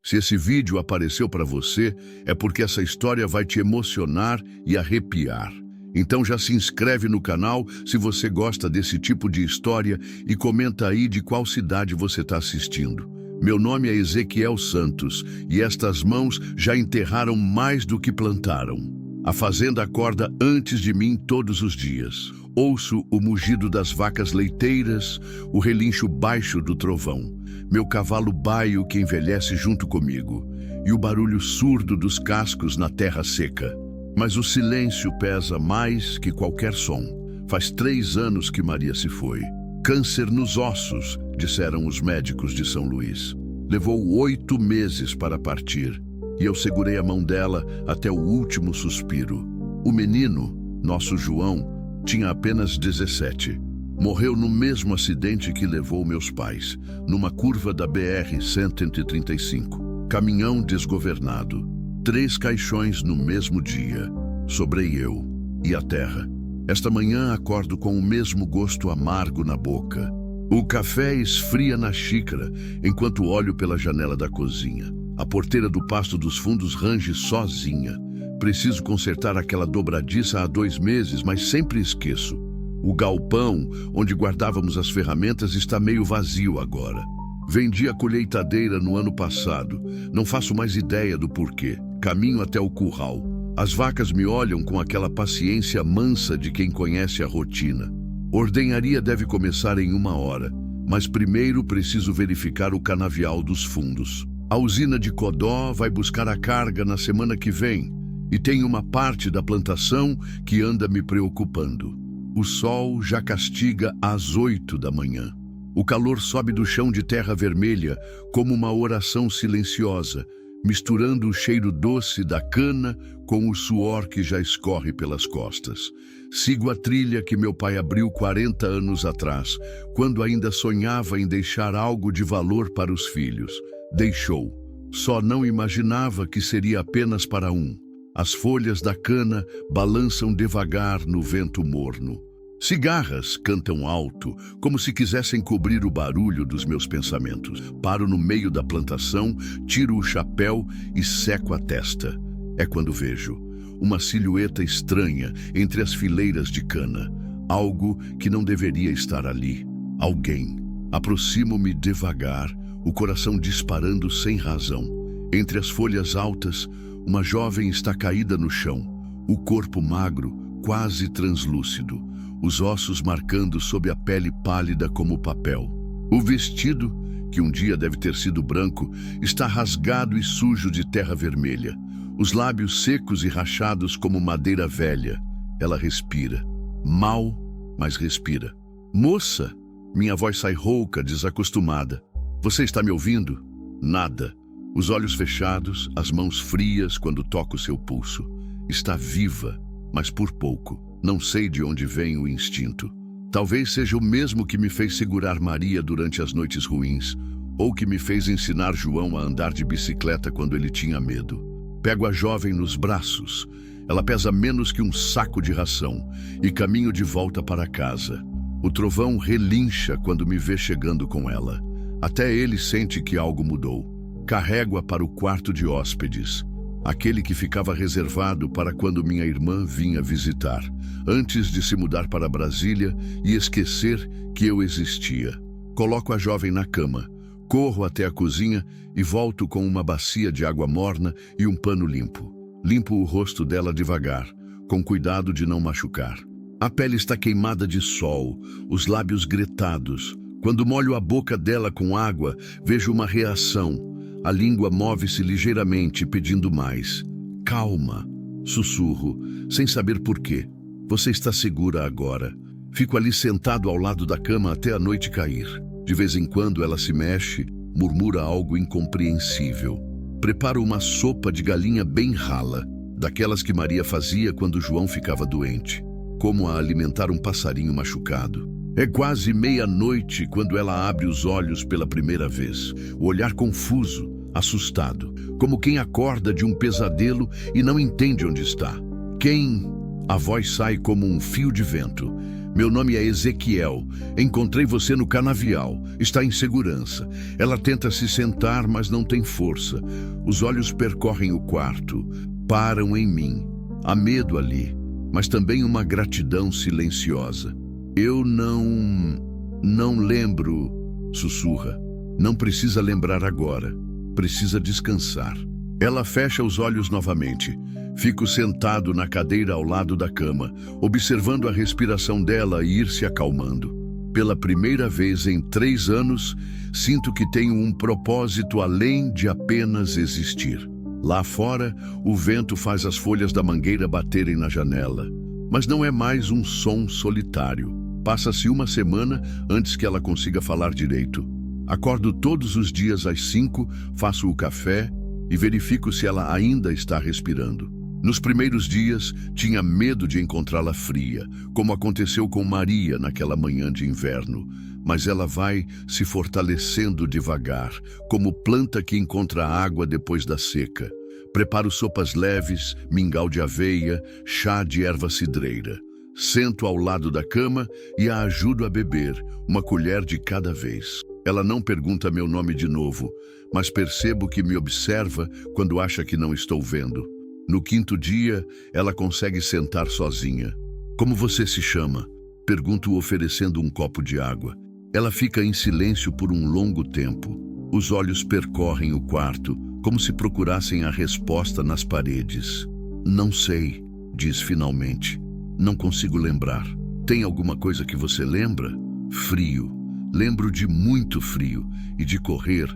Se esse vídeo apareceu para você, é porque essa história vai te emocionar e arrepiar. Então já se inscreve no canal se você gosta desse tipo de história e comenta aí de qual cidade você está assistindo. Meu nome é Ezequiel Santos e estas mãos já enterraram mais do que plantaram. A fazenda acorda antes de mim todos os dias. Ouço o mugido das vacas leiteiras, o relincho baixo do trovão, meu cavalo baio que envelhece junto comigo e o barulho surdo dos cascos na terra seca. Mas o silêncio pesa mais que qualquer som. Faz 3 anos que Maria se foi. Câncer nos ossos, disseram os médicos de São Luís. Levou 8 meses para partir e eu segurei a mão dela até o último suspiro. O menino, nosso João, tinha apenas 17. Morreu no mesmo acidente que levou meus pais, numa curva da BR-135. Caminhão desgovernado. 3 caixões no mesmo dia. Sobrei eu e a terra. Esta manhã acordo com o mesmo gosto amargo na boca. O café esfria na xícara enquanto olho pela janela da cozinha. A porteira do Pasto dos Fundos range sozinha. Preciso consertar aquela dobradiça há 2 meses, mas sempre esqueço. O galpão, onde guardávamos as ferramentas, está meio vazio agora. Vendi a colheitadeira no ano passado. Não faço mais ideia do porquê. Caminho até o curral. As vacas me olham com aquela paciência mansa de quem conhece a rotina. Ordenharia deve começar em 1 hora, mas primeiro preciso verificar o canavial dos fundos. A usina de Codó vai buscar a carga na semana que vem e tem uma parte da plantação que anda me preocupando. O sol já castiga às 8 da manhã. O calor sobe do chão de terra vermelha como uma oração silenciosa, misturando o cheiro doce da cana com o suor que já escorre pelas costas. Sigo a trilha que meu pai abriu 40 anos atrás, quando ainda sonhava em deixar algo de valor para os filhos. Deixou. Só não imaginava que seria apenas para um. As folhas da cana balançam devagar no vento morno. Cigarras cantam alto, como se quisessem cobrir o barulho dos meus pensamentos. Paro no meio da plantação, tiro o chapéu e seco a testa. É quando vejo uma silhueta estranha entre as fileiras de cana. Algo que não deveria estar ali. Alguém. Aproximo-me devagar, o coração disparando sem razão. Entre as folhas altas, uma jovem está caída no chão. O corpo magro, quase translúcido. Os ossos marcando sob a pele pálida como papel. O vestido, que um dia deve ter sido branco, está rasgado e sujo de terra vermelha. Os lábios secos e rachados como madeira velha. Ela respira. Mal, mas respira. Moça! Minha voz sai rouca, desacostumada. Você está me ouvindo? Nada. Os olhos fechados, as mãos frias quando toco seu pulso. Está viva, mas por pouco. Não sei de onde vem o instinto. Talvez seja o mesmo que me fez segurar Maria durante as noites ruins, ou que me fez ensinar João a andar de bicicleta quando ele tinha medo. Pego a jovem nos braços. Ela pesa menos que um saco de ração e caminho de volta para casa. O trovão relincha quando me vê chegando com ela. Até ele sente que algo mudou. Carrego-a para o quarto de hóspedes, aquele que ficava reservado para quando minha irmã vinha visitar, antes de se mudar para Brasília e esquecer que eu existia. Coloco a jovem na cama, corro até a cozinha e volto com uma bacia de água morna e um pano limpo. Limpo o rosto dela devagar, com cuidado de não machucar. A pele está queimada de sol, os lábios gretados. Quando molho a boca dela com água, vejo uma reação. A língua move-se ligeiramente, pedindo mais. Calma, sussurro, sem saber por quê. Você está segura agora. Fico ali sentado ao lado da cama até a noite cair. De vez em quando ela se mexe, murmura algo incompreensível. Preparo uma sopa de galinha bem rala, daquelas que Maria fazia quando João ficava doente. Como a alimentar um passarinho machucado. É quase meia-noite quando ela abre os olhos pela primeira vez. O olhar confuso, assustado, como quem acorda de um pesadelo e não entende onde está. Quem? A voz sai como um fio de vento. Meu nome é Ezequiel. Encontrei você no canavial. Está em segurança. Ela tenta se sentar, mas não tem força. Os olhos percorrem o quarto. Param em mim. Há medo ali, mas também uma gratidão silenciosa. Eu não lembro, sussurra. Não precisa lembrar agora. Precisa descansar. Ela fecha os olhos novamente. Fico sentado na cadeira ao lado da cama, observando a respiração dela ir se acalmando. Pela primeira vez em 3 anos, sinto que tenho um propósito além de apenas existir. Lá fora, o vento faz as folhas da mangueira baterem na janela. Mas não é mais um som solitário. Passa-se uma semana antes que ela consiga falar direito. Acordo todos os dias às 5, faço o café e verifico se ela ainda está respirando. Nos primeiros dias, tinha medo de encontrá-la fria, como aconteceu com Maria naquela manhã de inverno. Mas ela vai se fortalecendo devagar, como planta que encontra água depois da seca. Preparo sopas leves, mingau de aveia, chá de erva cidreira. Sento ao lado da cama e a ajudo a beber, uma colher de cada vez. Ela não pergunta meu nome de novo, mas percebo que me observa quando acha que não estou vendo. No 5º dia, ela consegue sentar sozinha. Como você se chama? Pergunto oferecendo um copo de água. Ela fica em silêncio por um longo tempo. Os olhos percorrem o quarto, como se procurassem a resposta nas paredes. Não sei, diz finalmente. Não consigo lembrar. Tem alguma coisa que você lembra? Frio. Lembro de muito frio e de correr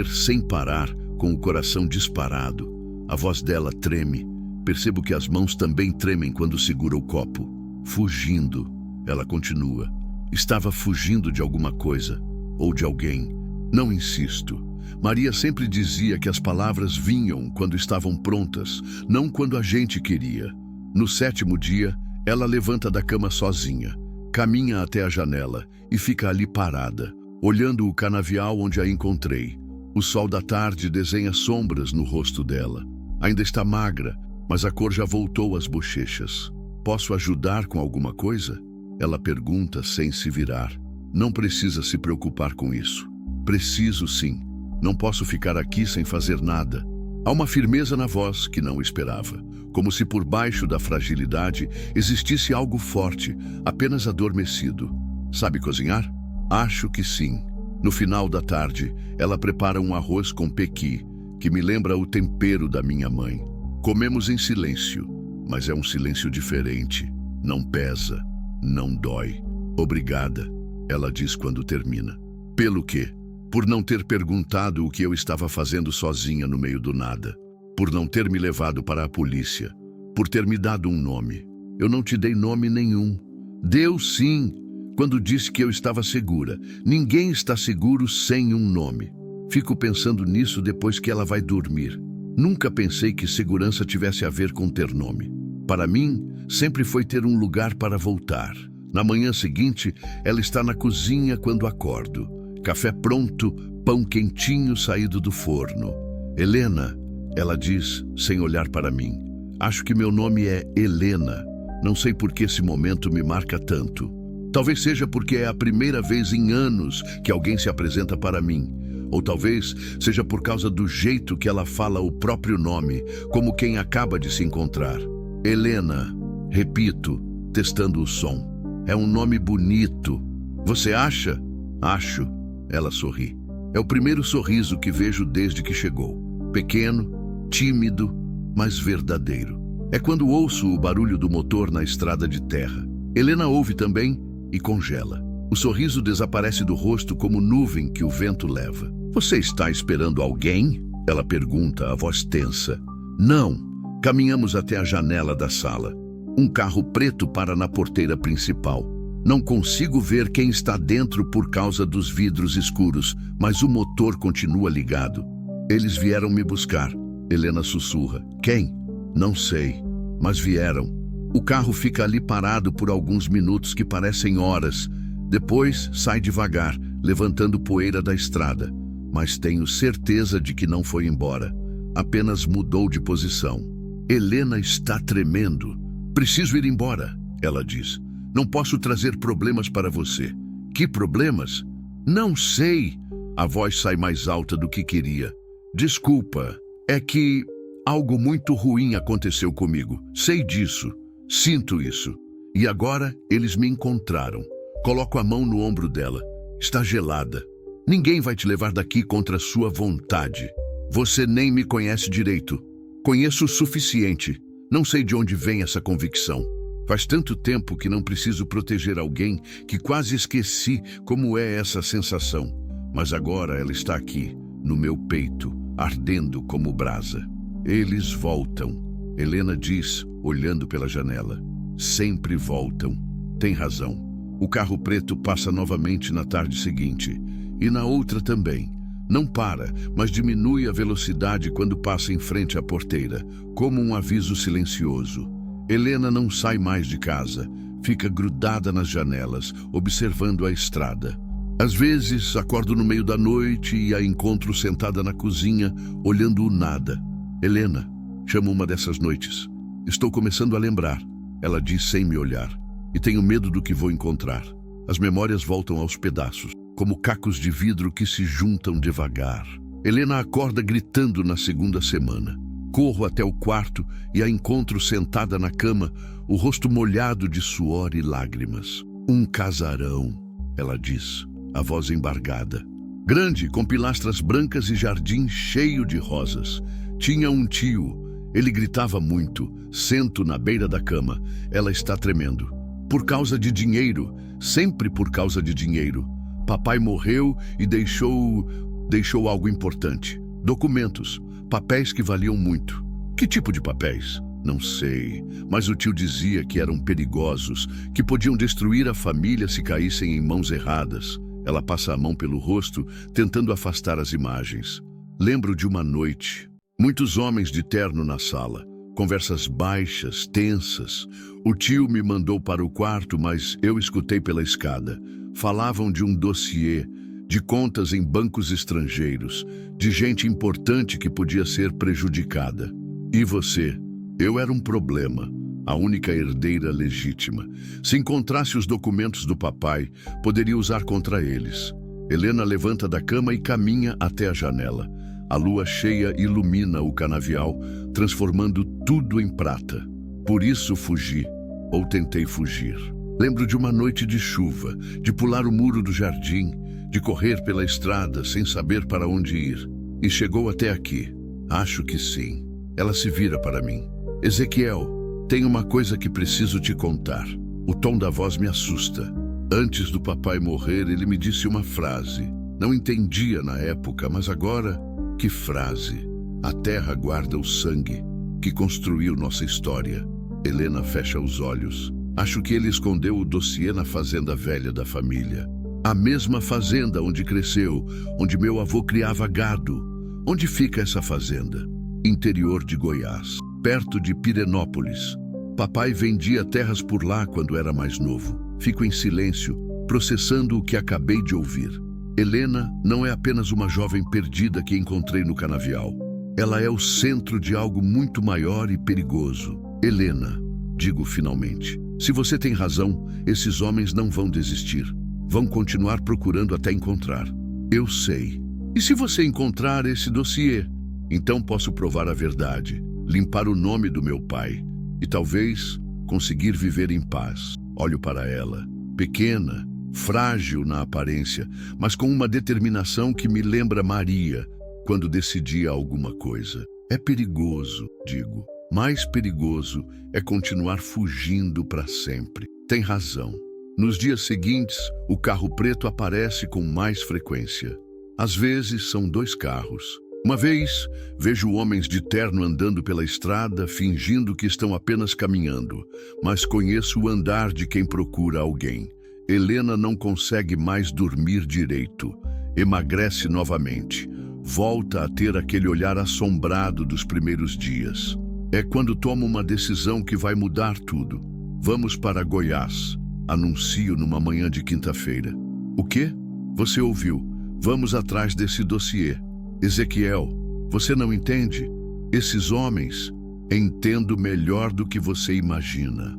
sem parar, com o coração disparado. A voz dela treme. Percebo que as mãos também tremem quando segura o copo. Fugindo, ela continua. Estava fugindo de alguma coisa, ou de alguém. Não insisto. Maria sempre dizia que as palavras vinham quando estavam prontas, não quando a gente queria. No 7º dia, ela levanta da cama sozinha, caminha até a janela e fica ali parada, olhando o canavial onde a encontrei. O sol da tarde desenha sombras no rosto dela. Ainda está magra, mas a cor já voltou às bochechas. Posso ajudar com alguma coisa? Ela pergunta sem se virar. Não precisa se preocupar com isso. Preciso sim. Não posso ficar aqui sem fazer nada. Há uma firmeza na voz que não esperava, como se por baixo da fragilidade existisse algo forte, apenas adormecido. Sabe cozinhar? Acho que sim. No final da tarde, ela prepara um arroz com pequi, que me lembra o tempero da minha mãe. Comemos em silêncio, mas é um silêncio diferente. Não pesa, não dói. Obrigada, ela diz quando termina. Pelo quê? Por não ter perguntado o que eu estava fazendo sozinha no meio do nada. Por não ter me levado para a polícia. Por ter me dado um nome. Eu não te dei nome nenhum. Deu sim, quando disse que eu estava segura. Ninguém está seguro sem um nome. Fico pensando nisso depois que ela vai dormir. Nunca pensei que segurança tivesse a ver com ter nome. Para mim, sempre foi ter um lugar para voltar. Na manhã seguinte, ela está na cozinha quando acordo. Café pronto, pão quentinho saído do forno. Helena, ela diz, sem olhar para mim. Acho que meu nome é Helena. Não sei por que esse momento me marca tanto. Talvez seja porque é a primeira vez em anos que alguém se apresenta para mim. Ou talvez seja por causa do jeito que ela fala o próprio nome, como quem acaba de se encontrar. Helena, repito, testando o som. É um nome bonito. Você acha? Acho. Ela sorri. É o primeiro sorriso que vejo desde que chegou. Pequeno, tímido, mas verdadeiro. É quando ouço o barulho do motor na estrada de terra. Helena ouve também e congela. O sorriso desaparece do rosto como nuvem que o vento leva. Você está esperando alguém? Ela pergunta, a voz tensa. Não. Caminhamos até a janela da sala. Um carro preto para na porteira principal. Não consigo ver quem está dentro por causa dos vidros escuros, mas o motor continua ligado. Eles vieram me buscar. Helena sussurra. Quem? Não sei, mas vieram. O carro fica ali parado por alguns minutos que parecem horas. Depois sai devagar, levantando poeira da estrada. Mas tenho certeza de que não foi embora. Apenas mudou de posição. Helena está tremendo. Preciso ir embora, ela diz. Não posso trazer problemas para você. Que problemas? Não sei. A voz sai mais alta do que queria. Desculpa, é que algo muito ruim aconteceu comigo. Sei disso. Sinto isso. E agora eles me encontraram. Coloco a mão no ombro dela. Está gelada. Ninguém vai te levar daqui contra sua vontade. Você nem me conhece direito. Conheço o suficiente. Não sei de onde vem essa convicção. Faz tanto tempo que não preciso proteger alguém que quase esqueci como é essa sensação. Mas agora ela está aqui, no meu peito, ardendo como brasa. Eles voltam. Helena diz, olhando pela janela. Sempre voltam. Tem razão. O carro preto passa novamente na tarde seguinte. E na outra também. Não para, mas diminui a velocidade quando passa em frente à porteira, como um aviso silencioso. Helena não sai mais de casa. Fica grudada nas janelas, observando a estrada. Às vezes, acordo no meio da noite e a encontro sentada na cozinha, olhando o nada. Helena, chamo uma dessas noites. Estou começando a lembrar, ela diz sem me olhar. E tenho medo do que vou encontrar. As memórias voltam aos pedaços, como cacos de vidro que se juntam devagar. Helena acorda gritando na segunda semana. Corro até o quarto e a encontro sentada na cama, o rosto molhado de suor e lágrimas. Um casarão, ela diz, a voz embargada. Grande, com pilastras brancas e jardim cheio de rosas. Tinha um tio. Ele gritava muito. Sento na beira da cama. Ela está tremendo. Por causa de dinheiro. Sempre por causa de dinheiro. Papai morreu e deixou algo importante. Documentos. Papéis que valiam muito. Que tipo de papéis? Não sei, mas o tio dizia que eram perigosos, que podiam destruir a família se caíssem em mãos erradas. Ela passa a mão pelo rosto, tentando afastar as imagens. Lembro de uma noite. Muitos homens de terno na sala. Conversas baixas, tensas. O tio me mandou para o quarto, mas eu escutei pela escada. Falavam de um dossiê, de contas em bancos estrangeiros, de gente importante que podia ser prejudicada. E você? Eu era um problema, a única herdeira legítima. Se encontrasse os documentos do papai, poderia usar contra eles. Helena levanta da cama e caminha até a janela. A lua cheia ilumina o canavial, transformando tudo em prata. Por isso fugi, ou tentei fugir. Lembro de uma noite de chuva, de pular o muro do jardim, de correr pela estrada sem saber para onde ir. E chegou até aqui. Acho que sim. Ela se vira para mim. Ezequiel, tem uma coisa que preciso te contar. O tom da voz me assusta. Antes do papai morrer, ele me disse uma frase. Não entendia na época, mas agora, que frase? A terra guarda o sangue que construiu nossa história. Helena fecha os olhos. Acho que ele escondeu o dossiê na fazenda velha da família. A mesma fazenda onde cresceu, onde meu avô criava gado. Onde fica essa fazenda? Interior de Goiás, perto de Pirenópolis. Papai vendia terras por lá quando era mais novo. Fico em silêncio, processando o que acabei de ouvir. Helena não é apenas uma jovem perdida que encontrei no canavial. Ela é o centro de algo muito maior e perigoso. Helena, digo finalmente, se você tem razão, esses homens não vão desistir. Vão continuar procurando até encontrar. Eu sei. E se você encontrar esse dossiê? Então posso provar a verdade, limpar o nome do meu pai e talvez conseguir viver em paz. Olho para ela, pequena, frágil na aparência, mas com uma determinação que me lembra Maria quando decidia alguma coisa. É perigoso, digo. Mais perigoso é continuar fugindo para sempre. Tem razão. Nos dias seguintes, o carro preto aparece com mais frequência. Às vezes são 2 carros. Uma vez, vejo homens de terno andando pela estrada, fingindo que estão apenas caminhando, mas conheço o andar de quem procura alguém. Helena não consegue mais dormir direito. Emagrece novamente. Volta a ter aquele olhar assombrado dos primeiros dias. É quando tomo uma decisão que vai mudar tudo. Vamos para Goiás. Anuncio numa manhã de quinta-feira. O quê? Você ouviu. Vamos atrás desse dossiê. Ezequiel, você não entende? Esses homens, entendo melhor do que você imagina.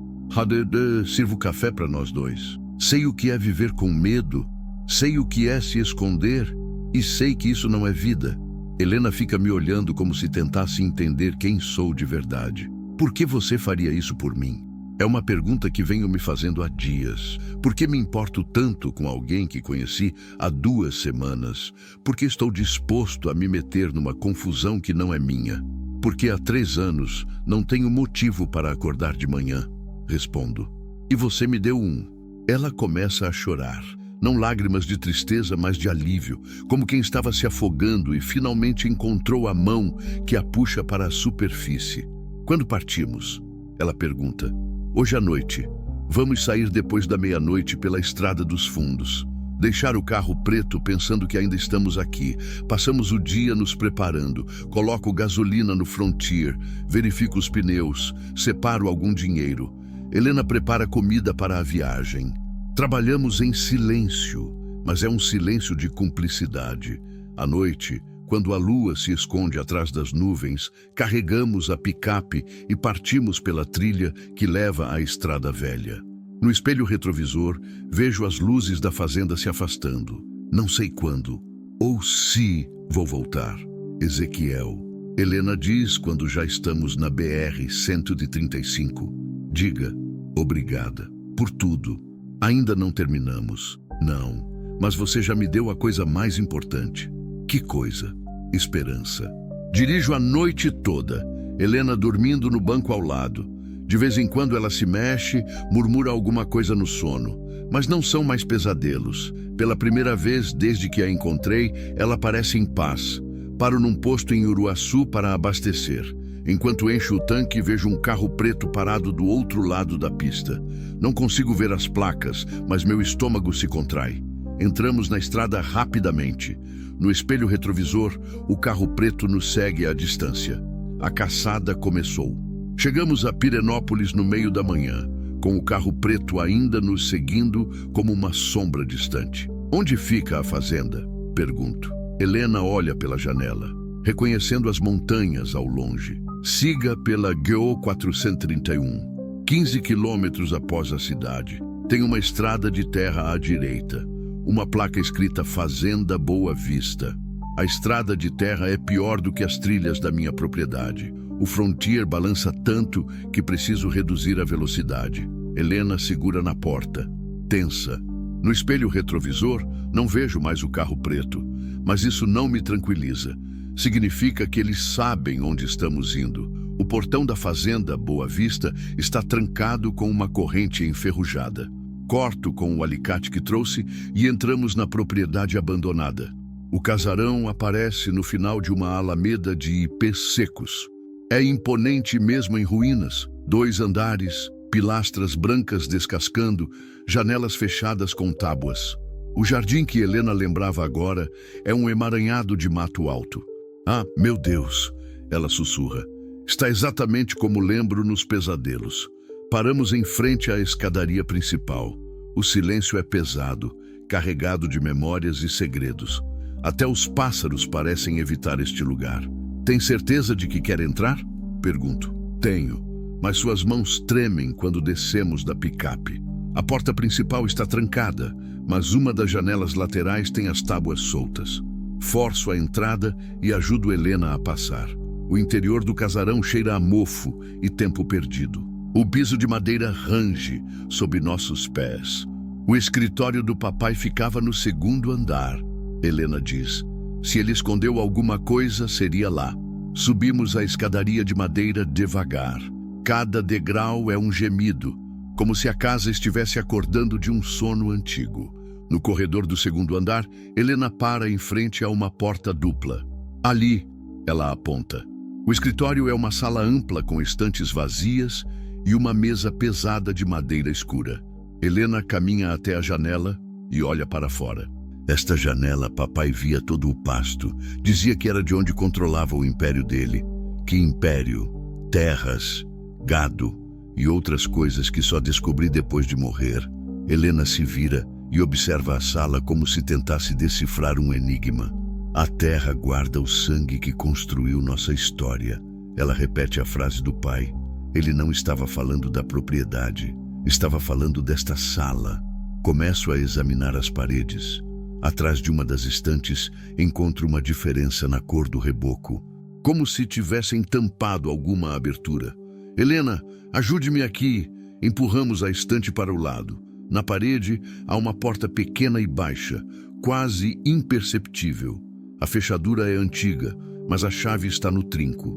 Sirvo café para nós dois. Sei o que é viver com medo, sei o que é se esconder e sei que isso não é vida. Helena fica me olhando como se tentasse entender quem sou de verdade. Por que você faria isso por mim? É uma pergunta que venho me fazendo há dias. Por que me importo tanto com alguém que conheci há 2 semanas? Por que estou disposto a me meter numa confusão que não é minha? Porque há 3 anos não tenho motivo para acordar de manhã. Respondo. E você me deu um. Ela começa a chorar. Não lágrimas de tristeza, mas de alívio, como quem estava se afogando e finalmente encontrou a mão que a puxa para a superfície. Quando partimos? Ela pergunta. Hoje à noite. Vamos sair depois da meia-noite pela Estrada dos Fundos. Deixar o carro preto pensando que ainda estamos aqui. Passamos o dia nos preparando. Coloco gasolina no Frontier. Verifico os pneus. Separo algum dinheiro. Helena prepara comida para a viagem. Trabalhamos em silêncio, mas é um silêncio de cumplicidade. À noite, quando a lua se esconde atrás das nuvens, carregamos a picape e partimos pela trilha que leva à estrada velha. No espelho retrovisor, vejo as luzes da fazenda se afastando. Não sei quando, ou se vou voltar. Ezequiel. Helena diz quando já estamos na BR-135. Diga, obrigada, por tudo. Ainda não terminamos. Não, mas você já me deu a coisa mais importante. Que coisa? Esperança. Dirijo a noite toda, Helena dormindo no banco ao lado. De vez em quando ela se mexe, murmura alguma coisa no sono. Mas não são mais pesadelos. Pela primeira vez desde que a encontrei, ela parece em paz. Paro num posto em Uruaçu para abastecer. Enquanto encho o tanque, vejo um carro preto parado do outro lado da pista. Não consigo ver as placas, mas meu estômago se contrai. Entramos na estrada rapidamente. No espelho retrovisor, o carro preto nos segue à distância. A caçada começou. Chegamos a Pirenópolis no meio da manhã, com o carro preto ainda nos seguindo como uma sombra distante. Onde fica a fazenda? Pergunto. Helena olha pela janela, reconhecendo as montanhas ao longe. Siga pela GO 431, 15 quilômetros após a cidade. Tem uma estrada de terra à direita, uma placa escrita Fazenda Boa Vista. A estrada de terra é pior do que as trilhas da minha propriedade. O Frontier balança tanto que preciso reduzir a velocidade. Helena segura na porta, tensa. No espelho retrovisor, não vejo mais o carro preto, mas isso não me tranquiliza. Significa que eles sabem onde estamos indo. O portão da fazenda Boa Vista está trancado com uma corrente enferrujada. Corto com o alicate que trouxe e entramos na propriedade abandonada. O casarão aparece no final de uma alameda de ipês secos. É imponente mesmo em ruínas. 2 andares, pilastras brancas descascando, janelas fechadas com tábuas. O jardim que Helena lembrava agora é um emaranhado de mato alto. Ah, meu Deus, ela sussurra. Está exatamente como lembro nos pesadelos. Paramos em frente à escadaria principal. O silêncio é pesado, carregado de memórias e segredos. Até os pássaros parecem evitar este lugar. Tem certeza de que quer entrar? Pergunto. Tenho, mas suas mãos tremem quando descemos da picape. A porta principal está trancada, mas uma das janelas laterais tem as tábuas soltas. Forço a entrada e ajudo Helena a passar. O interior do casarão cheira a mofo e tempo perdido. O piso de madeira range sob nossos pés. O escritório do papai ficava no 2º andar, Helena diz. Se ele escondeu alguma coisa, seria lá. Subimos a escadaria de madeira devagar. Cada degrau é um gemido, como se a casa estivesse acordando de um sono antigo. No corredor do 2º andar, Helena para em frente a uma porta dupla. Ali, ela aponta. O escritório é uma sala ampla com estantes vazias e uma mesa pesada de madeira escura. Helena caminha até a janela e olha para fora. Esta janela, papai via todo o pasto. Dizia que era de onde controlava o império dele. Que império? Terras, gado e outras coisas que só descobri depois de morrer. Helena se vira e observa a sala como se tentasse decifrar um enigma. A terra guarda o sangue que construiu nossa história. Ela repete a frase do pai. Ele não estava falando da propriedade, estava falando desta sala. Começo a examinar as paredes. Atrás de uma das estantes, encontro uma diferença na cor do reboco, como se tivessem tampado alguma abertura. Helena, ajude-me aqui. Empurramos a estante para o lado. Na parede, há uma porta pequena e baixa, quase imperceptível. A fechadura é antiga, mas a chave está no trinco.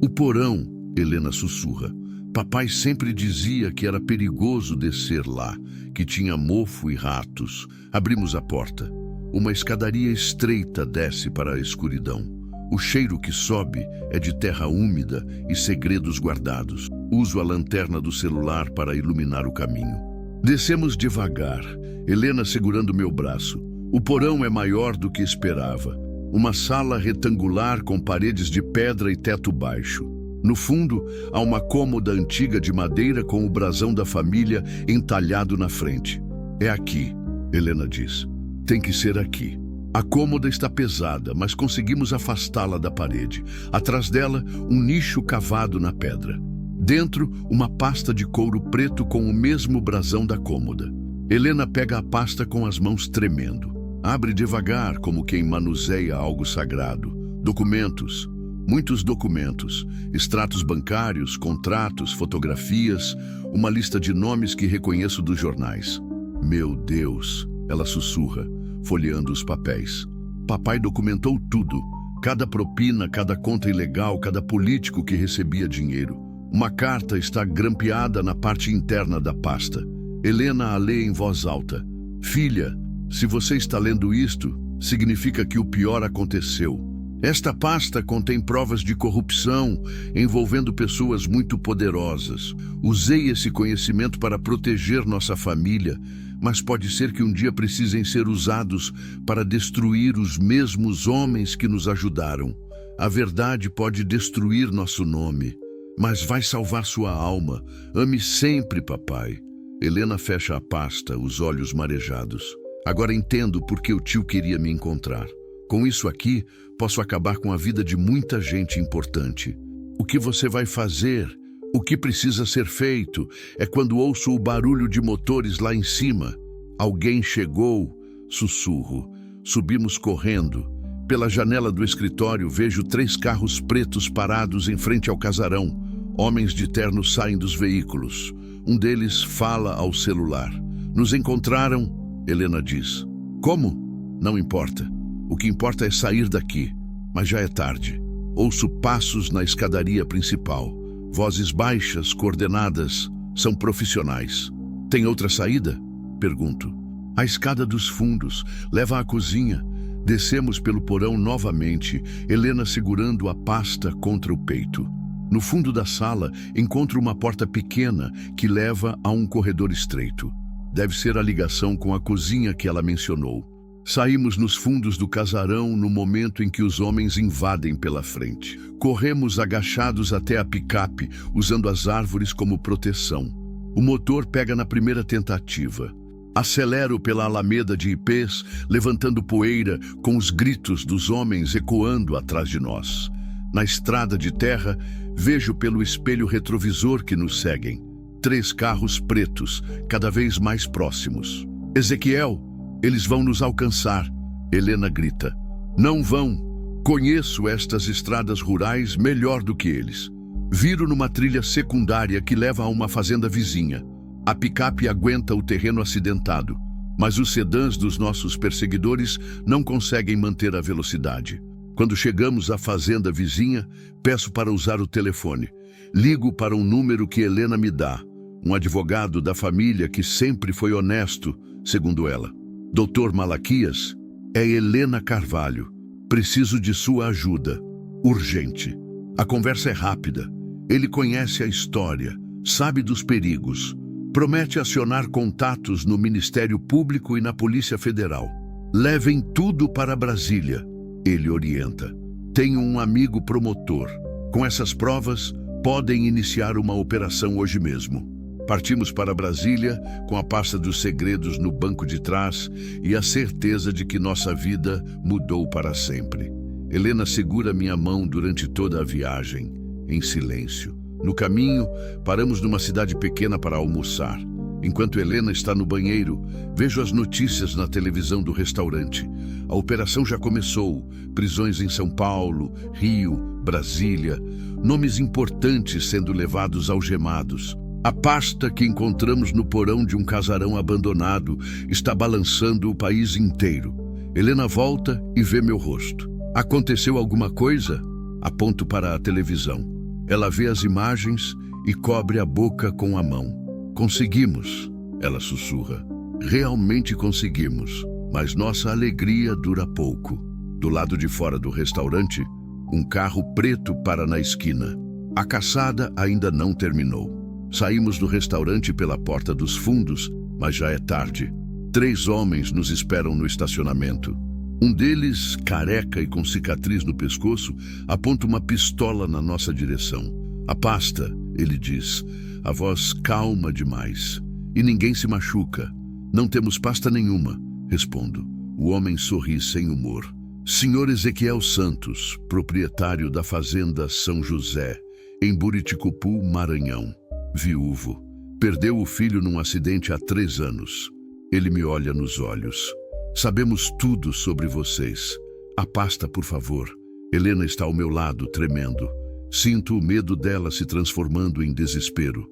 O porão, Helena sussurra. Papai sempre dizia que era perigoso descer lá, que tinha mofo e ratos. Abrimos a porta. Uma escadaria estreita desce para a escuridão. O cheiro que sobe é de terra úmida e segredos guardados. Uso a lanterna do celular para iluminar o caminho. Descemos devagar, Helena segurando meu braço. O porão é maior do que esperava. Uma sala retangular com paredes de pedra e teto baixo. No fundo, há uma cômoda antiga de madeira com o brasão da família entalhado na frente. É aqui, Helena diz. Tem que ser aqui. A cômoda está pesada, mas conseguimos afastá-la da parede. Atrás dela, um nicho cavado na pedra. Dentro, uma pasta de couro preto com o mesmo brasão da cômoda. Helena pega a pasta com as mãos tremendo. Abre devagar, como quem manuseia algo sagrado. Documentos. Muitos documentos, extratos bancários, contratos, fotografias, uma lista de nomes que reconheço dos jornais. Meu Deus, ela sussurra, folheando os papéis. Papai documentou tudo, cada propina, cada conta ilegal, cada político que recebia dinheiro. Uma carta está grampeada na parte interna da pasta. Helena a lê em voz alta. Filha, se você está lendo isto, significa que o pior aconteceu. Esta pasta contém provas de corrupção envolvendo pessoas muito poderosas. Usei esse conhecimento para proteger nossa família, mas pode ser que um dia precisem ser usados para destruir os mesmos homens que nos ajudaram. A verdade pode destruir nosso nome, mas vai salvar sua alma. Ame sempre, papai. Helena fecha a pasta, os olhos marejados. Agora entendo por que o tio queria me encontrar. Com isso aqui, posso acabar com a vida de muita gente importante. O que você vai fazer? O que precisa ser feito? É quando ouço o barulho de motores lá em cima. Alguém chegou, sussurro. Subimos correndo. Pela janela do escritório vejo 3 carros pretos parados em frente ao casarão. Homens de terno saem dos veículos. Um deles fala ao celular. Nos encontraram, Helena diz. Como? Não importa. O que importa é sair daqui, mas já é tarde. Ouço passos na escadaria principal. Vozes baixas, coordenadas, são profissionais. Tem outra saída? Pergunto. A escada dos fundos leva à cozinha. Descemos pelo porão novamente, Helena segurando a pasta contra o peito. No fundo da sala, encontro uma porta pequena que leva a um corredor estreito. Deve ser a ligação com a cozinha que ela mencionou. Saímos nos fundos do casarão no momento em que os homens invadem pela frente. Corremos agachados até a picape, usando as árvores como proteção. O motor pega na primeira tentativa. Acelero pela alameda de ipês, levantando poeira, com os gritos dos homens ecoando atrás de nós. Na estrada de terra, vejo pelo espelho retrovisor que nos seguem. 3 carros pretos, cada vez mais próximos. Ezequiel! Eles vão nos alcançar, Helena grita. Não vão. Conheço estas estradas rurais melhor do que eles. Viro numa trilha secundária que leva a uma fazenda vizinha. A picape aguenta o terreno acidentado, mas os sedãs dos nossos perseguidores não conseguem manter a velocidade. Quando chegamos à fazenda vizinha, peço para usar o telefone. Ligo para um número que Helena me dá. Um advogado da família que sempre foi honesto, segundo ela. Dr. Malaquias, é Helena Carvalho. Preciso de sua ajuda. Urgente. A conversa é rápida. Ele conhece a história, sabe dos perigos. Promete acionar contatos no Ministério Público e na Polícia Federal. Levem tudo para Brasília. Ele orienta. Tenho um amigo promotor. Com essas provas, podem iniciar uma operação hoje mesmo. Partimos para Brasília com a pasta dos segredos no banco de trás e a certeza de que nossa vida mudou para sempre. Helena segura minha mão durante toda a viagem, em silêncio. No caminho, paramos numa cidade pequena para almoçar. Enquanto Helena está no banheiro, vejo as notícias na televisão do restaurante. A operação já começou. Prisões em São Paulo, Rio, Brasília. Nomes importantes sendo levados algemados. A pasta que encontramos no porão de um casarão abandonado está balançando o país inteiro. Helena volta e vê meu rosto. Aconteceu alguma coisa? Aponto para a televisão. Ela vê as imagens e cobre a boca com a mão. Conseguimos, ela sussurra. Realmente conseguimos, mas nossa alegria dura pouco. Do lado de fora do restaurante, um carro preto para na esquina. A caçada ainda não terminou. Saímos do restaurante pela porta dos fundos, mas já é tarde. 3 homens nos esperam no estacionamento. Um deles, careca e com cicatriz no pescoço, aponta uma pistola na nossa direção. A pasta, ele diz, a voz calma demais. E ninguém se machuca. Não temos pasta nenhuma, respondo. O homem sorri sem humor. Senhor Ezequiel Santos, proprietário da fazenda São José, em Buriticupu, Maranhão. Viúvo. Perdeu o filho num acidente há 3 anos. Ele me olha nos olhos. Sabemos tudo sobre vocês. A pasta, por favor. Helena está ao meu lado, tremendo. Sinto o medo dela se transformando em desespero.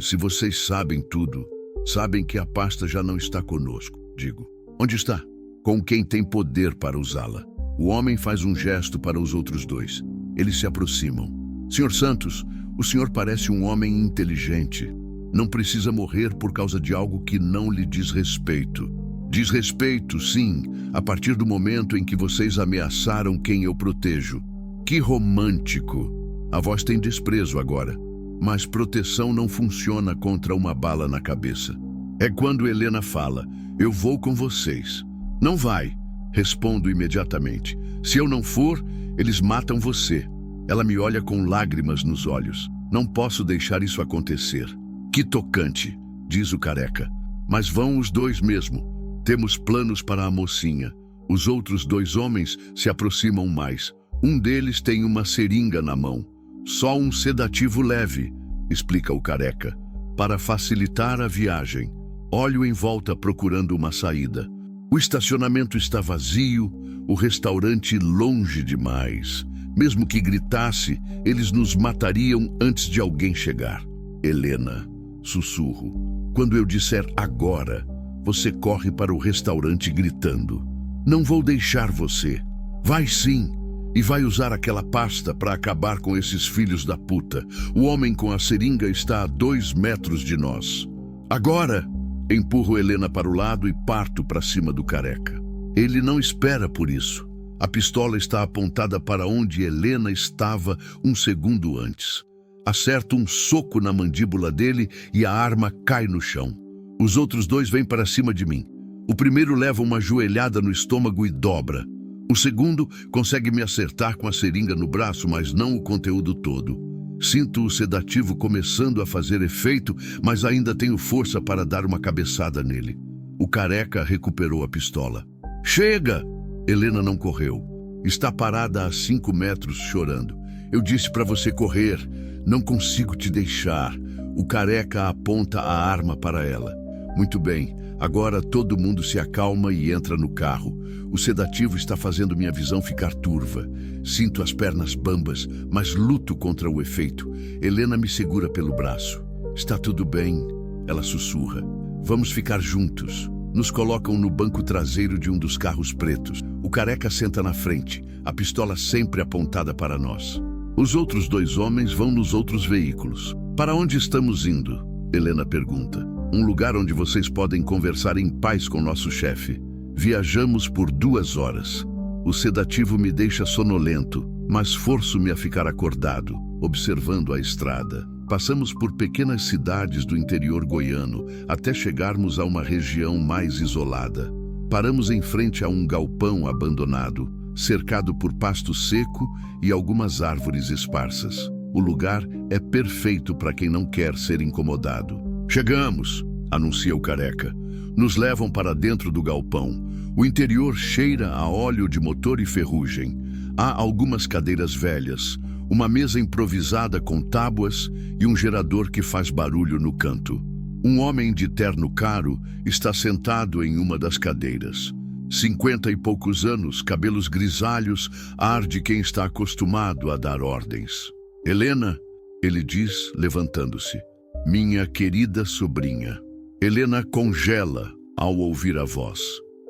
Se vocês sabem tudo, sabem que a pasta já não está conosco, digo. Onde está? Com quem tem poder para usá-la? O homem faz um gesto para os outros 2. Eles se aproximam. Senhor Santos, o senhor parece um homem inteligente. Não precisa morrer por causa de algo que não lhe diz respeito. Diz respeito, sim, a partir do momento em que vocês ameaçaram quem eu protejo. Que romântico! A voz tem desprezo agora, mas proteção não funciona contra uma bala na cabeça. É quando Helena fala, eu vou com vocês. Não vai, respondo imediatamente. Se eu não for, eles matam você. Ela me olha com lágrimas nos olhos. Não posso deixar isso acontecer. Que tocante, diz o careca. Mas vão os 2 mesmo. Temos planos para a mocinha. Os outros 2 homens se aproximam mais. Um deles tem uma seringa na mão. Só um sedativo leve, explica o careca, para facilitar a viagem. Olho em volta procurando uma saída. O estacionamento está vazio, o restaurante longe demais. Mesmo que gritasse, eles nos matariam antes de alguém chegar. Helena, sussurro. Quando eu disser agora, você corre para o restaurante gritando. Não vou deixar você. Vai sim. E vai usar aquela pasta para acabar com esses filhos da puta. O homem com a seringa está a 2 metros de nós. Agora, empurro Helena para o lado e parto para cima do careca. Ele não espera por isso. A pistola está apontada para onde Helena estava um segundo antes. Acerto um soco na mandíbula dele e a arma cai no chão. Os outros 2 vêm para cima de mim. O primeiro leva uma joelhada no estômago e dobra. O segundo consegue me acertar com a seringa no braço, mas não o conteúdo todo. Sinto o sedativo começando a fazer efeito, mas ainda tenho força para dar uma cabeçada nele. O careca recuperou a pistola. Chega! Helena não correu. Está parada a 5 metros chorando. Eu disse para você correr. Não consigo te deixar. O careca aponta a arma para ela. Muito bem. Agora todo mundo se acalma e entra no carro. O sedativo está fazendo minha visão ficar turva. Sinto as pernas bambas, mas luto contra o efeito. Helena me segura pelo braço. Está tudo bem, ela sussurra. Vamos ficar juntos. Nos colocam no banco traseiro de um dos carros pretos. O careca senta na frente, a pistola sempre apontada para nós. Os outros 2 homens vão nos outros veículos. Para onde estamos indo? Helena pergunta. Um lugar onde vocês podem conversar em paz com nosso chefe. Viajamos por 2 horas. O sedativo me deixa sonolento, mas forço-me a ficar acordado, observando a estrada. Passamos por pequenas cidades do interior goiano, até chegarmos a uma região mais isolada. Paramos em frente a um galpão abandonado, cercado por pasto seco e algumas árvores esparsas. O lugar é perfeito para quem não quer ser incomodado. Chegamos, anuncia o careca. Nos levam para dentro do galpão. O interior cheira a óleo de motor e ferrugem. Há algumas cadeiras velhas. uma mesa improvisada com tábuas e um gerador que faz barulho no canto. Um homem de terno caro está sentado em uma das cadeiras. 50 e poucos anos, cabelos grisalhos, ar de quem está acostumado a dar ordens. Helena, ele diz, levantando-se. Minha querida sobrinha. Helena congela ao ouvir a voz.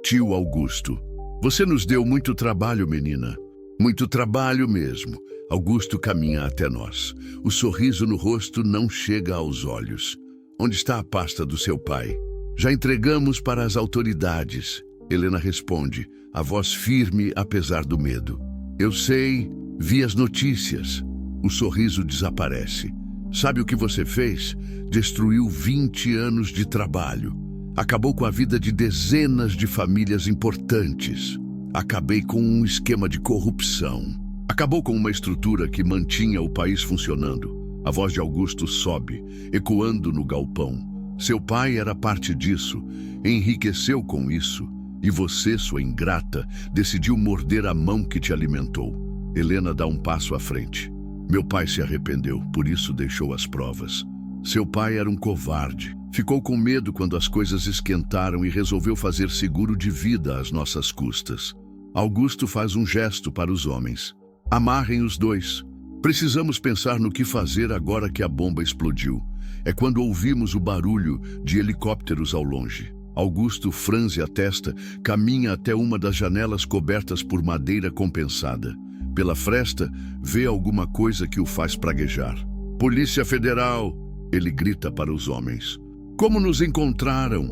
Tio Augusto. Você nos deu muito trabalho, menina. Muito trabalho mesmo. Augusto caminha até nós. O sorriso no rosto não chega aos olhos. Onde está a pasta do seu pai? Já entregamos para as autoridades. Helena responde, a voz firme apesar do medo. Eu sei, vi as notícias. O sorriso desaparece. Sabe o que você fez? Destruiu 20 anos de trabalho. Acabou com a vida de dezenas de famílias importantes. Acabei com um esquema de corrupção. Acabou com uma estrutura que mantinha o país funcionando. A voz de Augusto sobe, ecoando no galpão. Seu pai era parte disso, enriqueceu com isso. E você, sua ingrata, decidiu morder a mão que te alimentou. Helena dá um passo à frente. Meu pai se arrependeu, por isso deixou as provas. Seu pai era um covarde. Ficou com medo quando as coisas esquentaram e resolveu fazer seguro de vida às nossas custas. Augusto faz um gesto para os homens. Amarrem os dois. Precisamos pensar no que fazer agora que a bomba explodiu. É quando ouvimos o barulho de helicópteros ao longe. Augusto franze a testa, caminha até uma das janelas cobertas por madeira compensada. Pela fresta, vê alguma coisa que o faz praguejar. Polícia Federal! Ele grita para os homens. Como nos encontraram?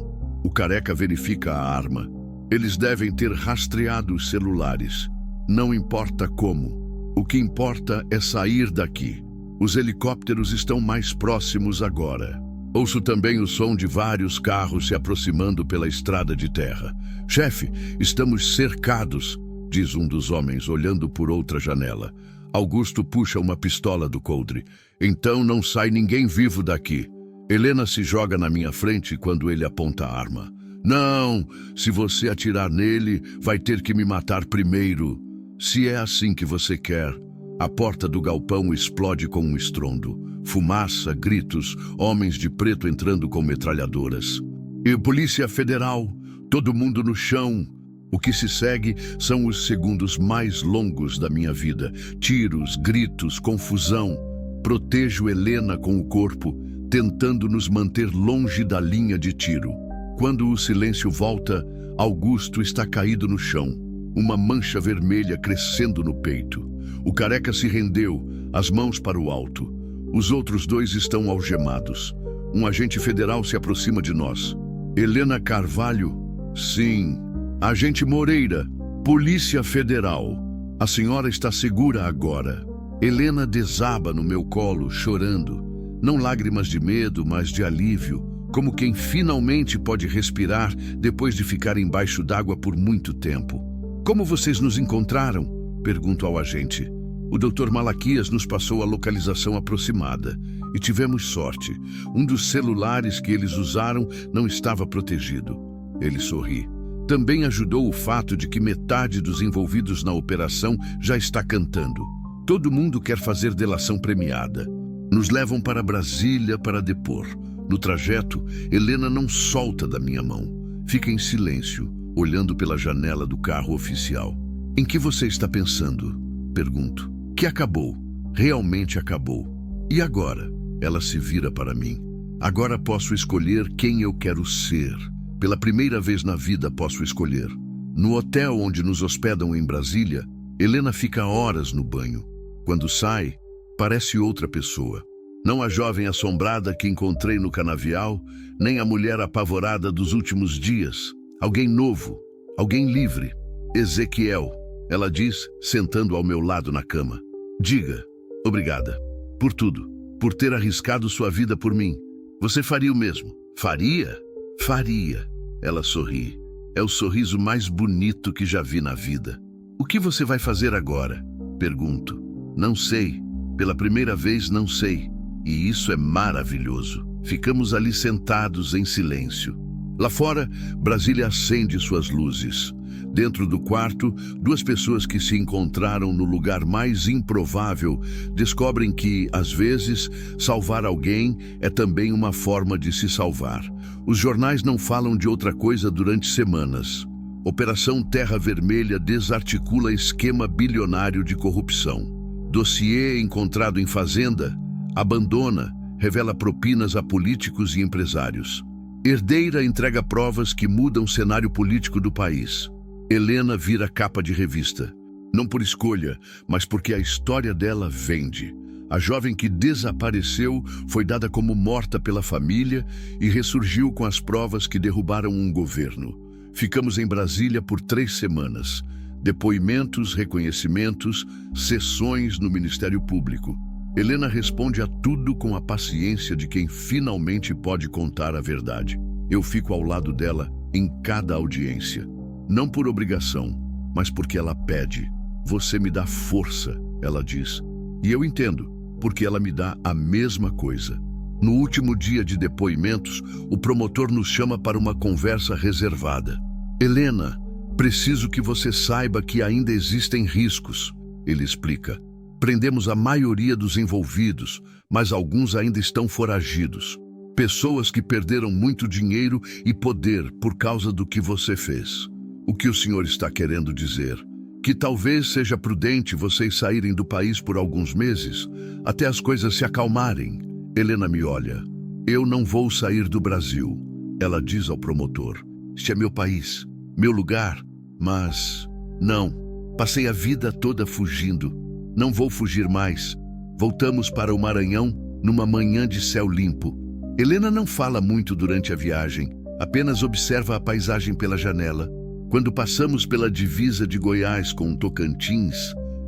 O careca verifica a arma. Eles devem ter rastreado os celulares. Não importa como. O que importa é sair daqui. Os helicópteros estão mais próximos agora. Ouço também o som de vários carros se aproximando pela estrada de terra. Chefe, estamos cercados, diz um dos homens, olhando por outra janela. Augusto puxa uma pistola do coldre. Então não sai ninguém vivo daqui. Helena se joga na minha frente quando ele aponta a arma. Não, se você atirar nele, vai ter que me matar primeiro. Se é assim que você quer. A porta do galpão explode com um estrondo. Fumaça, gritos, homens de preto entrando com metralhadoras. E Polícia Federal, todo mundo no chão. O que se segue são os segundos mais longos da minha vida. Tiros, gritos, confusão. Protejo Helena com o corpo, tentando nos manter longe da linha de tiro. Quando o silêncio volta, Augusto está caído no chão, uma mancha vermelha crescendo no peito. O careca se rendeu, as mãos para o alto. Os outros dois estão algemados. Um agente federal se aproxima de nós. Helena Carvalho? Sim. Agente Moreira, Polícia Federal. A senhora está segura agora. Helena desaba no meu colo, chorando. Não lágrimas de medo, mas de alívio, como quem finalmente pode respirar depois de ficar embaixo d'água por muito tempo. Como vocês nos encontraram? Pergunto ao agente. O Dr. Malaquias nos passou a localização aproximada e tivemos sorte. Um dos celulares que eles usaram não estava protegido. Ele sorri. Também ajudou o fato de que metade dos envolvidos na operação já está cantando. Todo mundo quer fazer delação premiada. Nos levam para Brasília para depor. No trajeto, Helena não solta da minha mão. Fica em silêncio, olhando pela janela do carro oficial. Em que você está pensando? Pergunto. Que acabou. Realmente acabou. E agora? Ela se vira para mim. Agora posso escolher quem eu quero ser. Pela primeira vez na vida posso escolher. No hotel onde nos hospedam em Brasília, Helena fica horas no banho. Quando sai, parece outra pessoa. Não a jovem assombrada que encontrei no canavial, nem a mulher apavorada dos últimos dias. Alguém novo, alguém livre. Ezequiel, ela diz, sentando ao meu lado na cama. Diga, obrigada, por tudo, por ter arriscado sua vida por mim. Você faria o mesmo? Faria? Faria. Ela sorri. É o sorriso mais bonito que já vi na vida. O que você vai fazer agora? Pergunto. Não sei. Pela primeira vez não sei. E isso é maravilhoso. Ficamos ali sentados em silêncio. Lá fora, Brasília acende suas luzes. Dentro do quarto, duas pessoas que se encontraram no lugar mais improvável descobrem que, às vezes, salvar alguém é também uma forma de se salvar. Os jornais não falam de outra coisa durante semanas. Operação Terra Vermelha desarticula esquema bilionário de corrupção. Dossiê encontrado em fazenda abandona, revela propinas a políticos e empresários. Herdeira entrega provas que mudam o cenário político do país. Helena vira capa de revista. Não por escolha, mas porque a história dela vende. A jovem que desapareceu foi dada como morta pela família e ressurgiu com as provas que derrubaram um governo. Ficamos em Brasília por 3 semanas. Depoimentos, reconhecimentos, sessões no Ministério Público. Helena responde a tudo com a paciência de quem finalmente pode contar a verdade. Eu fico ao lado dela em cada audiência. Não por obrigação, mas porque ela pede. Você me dá força, ela diz. E eu entendo, porque ela me dá a mesma coisa. No último dia de depoimentos, o promotor nos chama para uma conversa reservada. Helena, preciso que você saiba que ainda existem riscos, ele explica. Prendemos a maioria dos envolvidos, mas alguns ainda estão foragidos. Pessoas que perderam muito dinheiro e poder por causa do que você fez. O que o senhor está querendo dizer? Que talvez seja prudente vocês saírem do país por alguns meses, até as coisas se acalmarem. Helena me olha. Eu não vou sair do Brasil, ela diz ao promotor. Este é meu país, meu lugar, mas... Não, passei a vida toda fugindo. Não vou fugir mais. Voltamos para o Maranhão numa manhã de céu limpo. Helena não fala muito durante a viagem, apenas observa a paisagem pela janela. Quando passamos pela divisa de Goiás com Tocantins,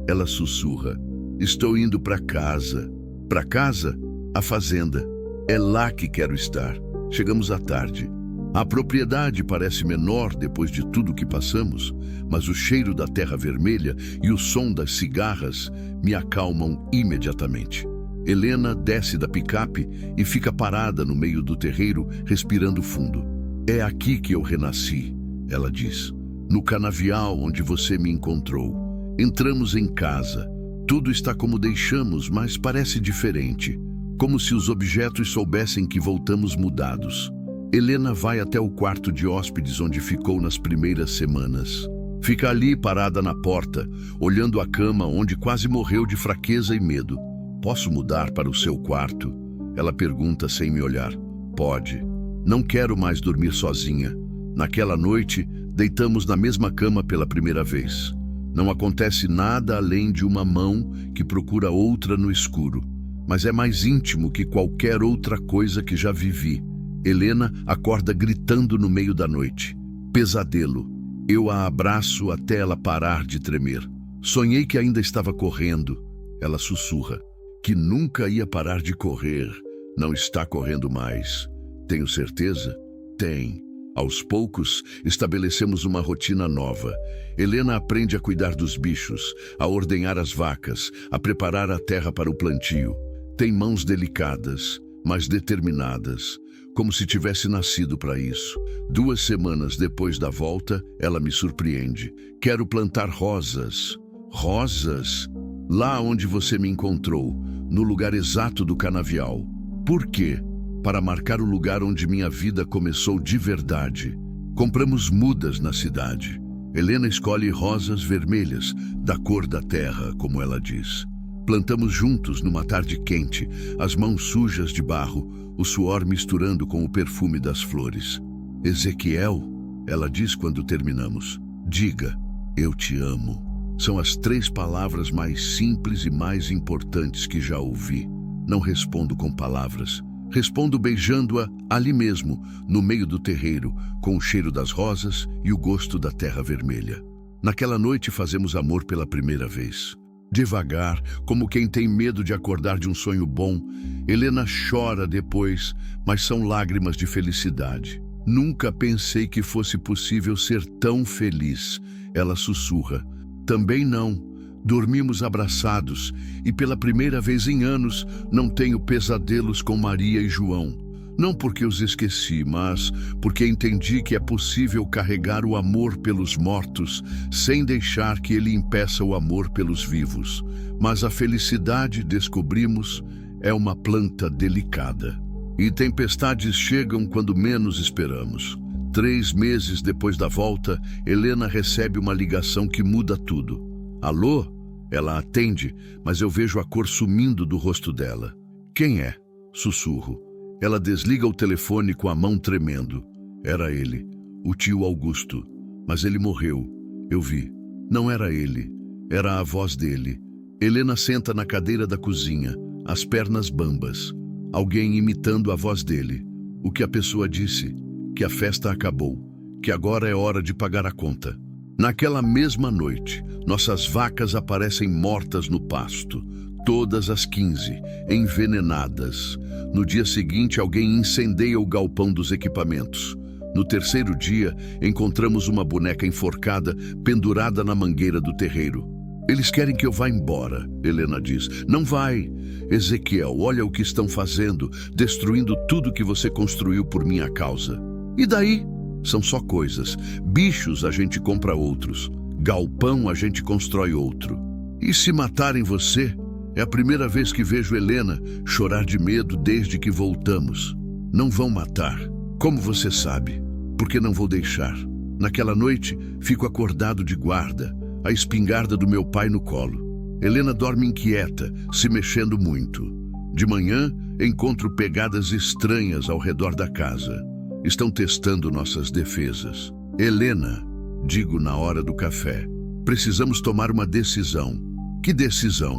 ela sussurra. Estou indo para casa. Para casa? A fazenda. É lá que quero estar. Chegamos à tarde. A propriedade parece menor depois de tudo que passamos, mas o cheiro da terra vermelha e o som das cigarras me acalmam imediatamente. Helena desce da picape e fica parada no meio do terreiro, respirando fundo. É aqui que eu renasci, ela diz. No canavial onde você me encontrou. Entramos em casa. Tudo está como deixamos, mas parece diferente. Como se os objetos soubessem que voltamos mudados. Helena vai até o quarto de hóspedes onde ficou nas primeiras semanas. Fica ali parada na porta, olhando a cama onde quase morreu de fraqueza e medo. Posso mudar para o seu quarto? Ela pergunta sem me olhar. Pode. Não quero mais dormir sozinha. Naquela noite, deitamos na mesma cama pela primeira vez. Não acontece nada além de uma mão que procura outra no escuro. Mas é mais íntimo que qualquer outra coisa que já vivi. Helena acorda gritando no meio da noite. Pesadelo. Eu a abraço até ela parar de tremer. Sonhei que ainda estava correndo. Ela sussurra. Que nunca ia parar de correr. Não está correndo mais. Tenho certeza? Tem. Aos poucos, estabelecemos uma rotina nova. Helena aprende a cuidar dos bichos, a ordenhar as vacas, a preparar a terra para o plantio. Tem mãos delicadas, mas determinadas, como se tivesse nascido para isso. 2 semanas depois da volta, ela me surpreende. Quero plantar rosas. Rosas? Lá onde você me encontrou, no lugar exato do canavial. Por quê? Para marcar o lugar onde minha vida começou de verdade. Compramos mudas na cidade. Helena escolhe rosas vermelhas, da cor da terra, como ela diz. Plantamos juntos numa tarde quente, as mãos sujas de barro, o suor misturando com o perfume das flores. Ezequiel, ela diz quando terminamos. Diga, eu te amo. São as 3 palavras mais simples e mais importantes que já ouvi. Não respondo com palavras. Respondo beijando-a ali mesmo, no meio do terreiro, com o cheiro das rosas e o gosto da terra vermelha. Naquela noite fazemos amor pela primeira vez. Devagar, como quem tem medo de acordar de um sonho bom, Helena chora depois, mas são lágrimas de felicidade. Nunca pensei que fosse possível ser tão feliz, ela sussurra. Também não. Dormimos abraçados e pela primeira vez em anos não tenho pesadelos com Maria e João. Não porque os esqueci, mas porque entendi que é possível carregar o amor pelos mortos sem deixar que ele impeça o amor pelos vivos. Mas a felicidade, descobrimos, é uma planta delicada. E tempestades chegam quando menos esperamos. 3 meses depois da volta, Helena recebe uma ligação que muda tudo. Alô? Ela atende, mas eu vejo a cor sumindo do rosto dela. Quem é? Sussurro. Ela desliga o telefone com a mão tremendo. Era ele, o tio Augusto. Mas ele morreu. Eu vi. Não era ele. Era a voz dele. Helena senta na cadeira da cozinha, as pernas bambas. Alguém imitando a voz dele. O que a pessoa disse? Que a festa acabou. Que agora é hora de pagar a conta. Naquela mesma noite, nossas vacas aparecem mortas no pasto. Todas as 15, envenenadas. No dia seguinte, alguém incendeia o galpão dos equipamentos. No terceiro dia, encontramos uma boneca enforcada, pendurada na mangueira do terreiro. Eles querem que eu vá embora, Helena diz. Não vai. Ezequiel, olha o que estão fazendo, destruindo tudo que você construiu por minha causa. E daí? São só coisas. Bichos a gente compra outros. Galpão a gente constrói outro. E se matarem você? É a primeira vez que vejo Helena chorar de medo desde que voltamos. Não vão matar. Como você sabe? Porque não vou deixar. Naquela noite, fico acordado de guarda, a espingarda do meu pai no colo. Helena dorme inquieta, se mexendo muito. De manhã, encontro pegadas estranhas ao redor da casa. Estão testando nossas defesas. Helena, digo na hora do café, precisamos tomar uma decisão. Que decisão?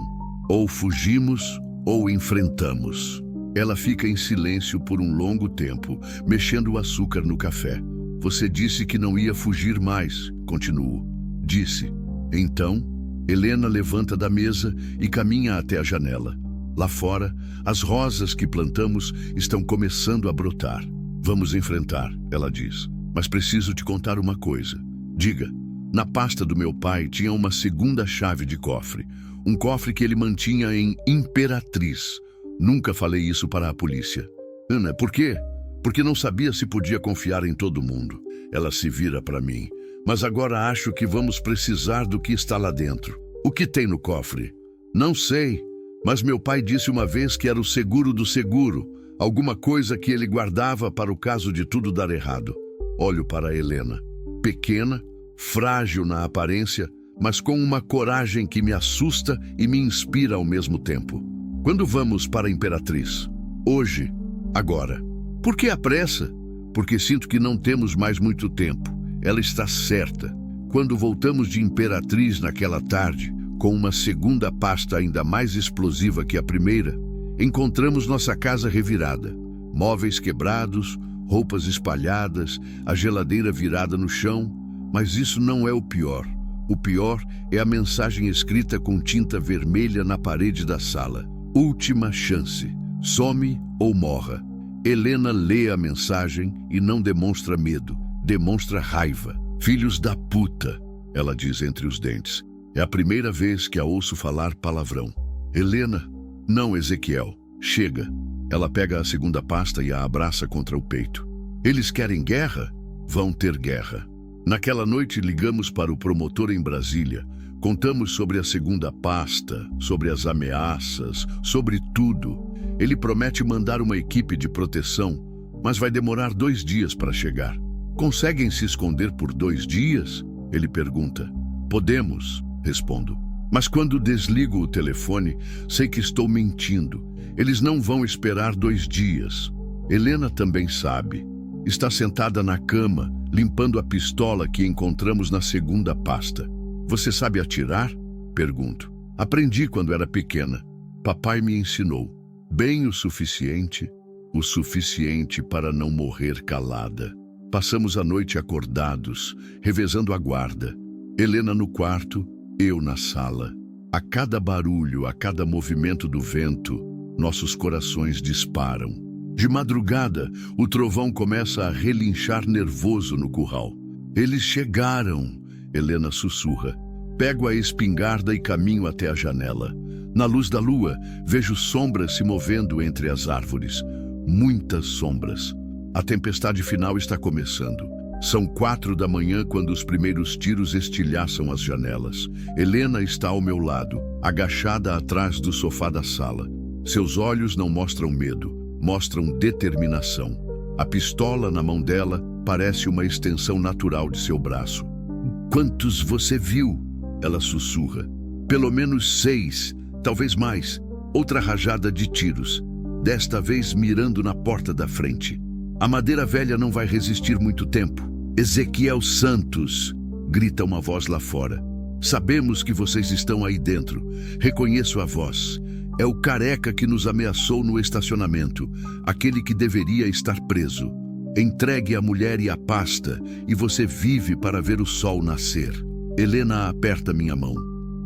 Ou fugimos ou enfrentamos. Ela fica em silêncio por um longo tempo, mexendo o açúcar no café. Você disse que não ia fugir mais, continuo. Disse. Então, Helena levanta da mesa e caminha até a janela. Lá fora, as rosas que plantamos estão começando a brotar. Vamos enfrentar, ela diz. Mas preciso te contar uma coisa. Diga. Na pasta do meu pai tinha uma segunda chave de cofre. Um cofre que ele mantinha em Imperatriz. Nunca falei isso para a polícia. Ana, por quê? Porque não sabia se podia confiar em todo mundo. Ela se vira para mim. Mas agora acho que vamos precisar do que está lá dentro. O que tem no cofre? Não sei. Mas meu pai disse uma vez que era o seguro do seguro. Alguma coisa que ele guardava para o caso de tudo dar errado. Olho para Helena. Pequena, frágil na aparência, mas com uma coragem que me assusta e me inspira ao mesmo tempo. Quando vamos para a Imperatriz? Hoje. Agora. Por que a pressa? Porque sinto que não temos mais muito tempo. Ela está certa. Quando voltamos de Imperatriz naquela tarde, com uma segunda pasta ainda mais explosiva que a primeira, encontramos nossa casa revirada. Móveis quebrados, roupas espalhadas, a geladeira virada no chão. Mas isso não é o pior. O pior é a mensagem escrita com tinta vermelha na parede da sala. Última chance. Some ou morra. Helena lê a mensagem e não demonstra medo. Demonstra raiva. Filhos da puta, ela diz entre os dentes. É a primeira vez que a ouço falar palavrão. Helena, não, Ezequiel. Chega. Ela pega a segunda pasta e a abraça contra o peito. Eles querem guerra? Vão ter guerra. Naquela noite ligamos para o promotor em Brasília. Contamos sobre a segunda pasta, sobre as ameaças, sobre tudo. Ele promete mandar uma equipe de proteção, mas vai demorar 2 dias para chegar. Conseguem se esconder por 2 dias? Ele pergunta. Podemos, respondo. Mas quando desligo o telefone, sei que estou mentindo. Eles não vão esperar 2 dias. Helena também sabe. Está sentada na cama, limpando a pistola que encontramos na segunda pasta. Você sabe atirar? Pergunto. Aprendi quando era pequena. Papai me ensinou. Bem o suficiente para não morrer calada. Passamos a noite acordados, revezando a guarda. Helena no quarto, eu na sala. A cada barulho, a cada movimento do vento, nossos corações disparam. De madrugada, o trovão começa a relinchar nervoso no curral. Eles chegaram, Helena sussurra. Pego a espingarda e caminho até a janela. Na luz da lua, vejo sombras se movendo entre as árvores. muitas sombras. A tempestade final está começando. São 4 da manhã quando os primeiros tiros estilhaçam as janelas. Helena está ao meu lado, agachada atrás do sofá da sala. Seus olhos não mostram medo, mostram determinação. A pistola na mão dela parece uma extensão natural de seu braço. "Quantos você viu?" Ela sussurra. "Pelo menos 6, talvez mais." Outra rajada de tiros, desta vez mirando na porta da frente. "A madeira velha não vai resistir muito tempo." "Ezequiel Santos!" grita uma voz lá fora. "Sabemos que vocês estão aí dentro. Reconheço a voz. É o careca que nos ameaçou no estacionamento, aquele que deveria estar preso. Entregue a mulher e a pasta, e você vive para ver o sol nascer." Helena aperta minha mão.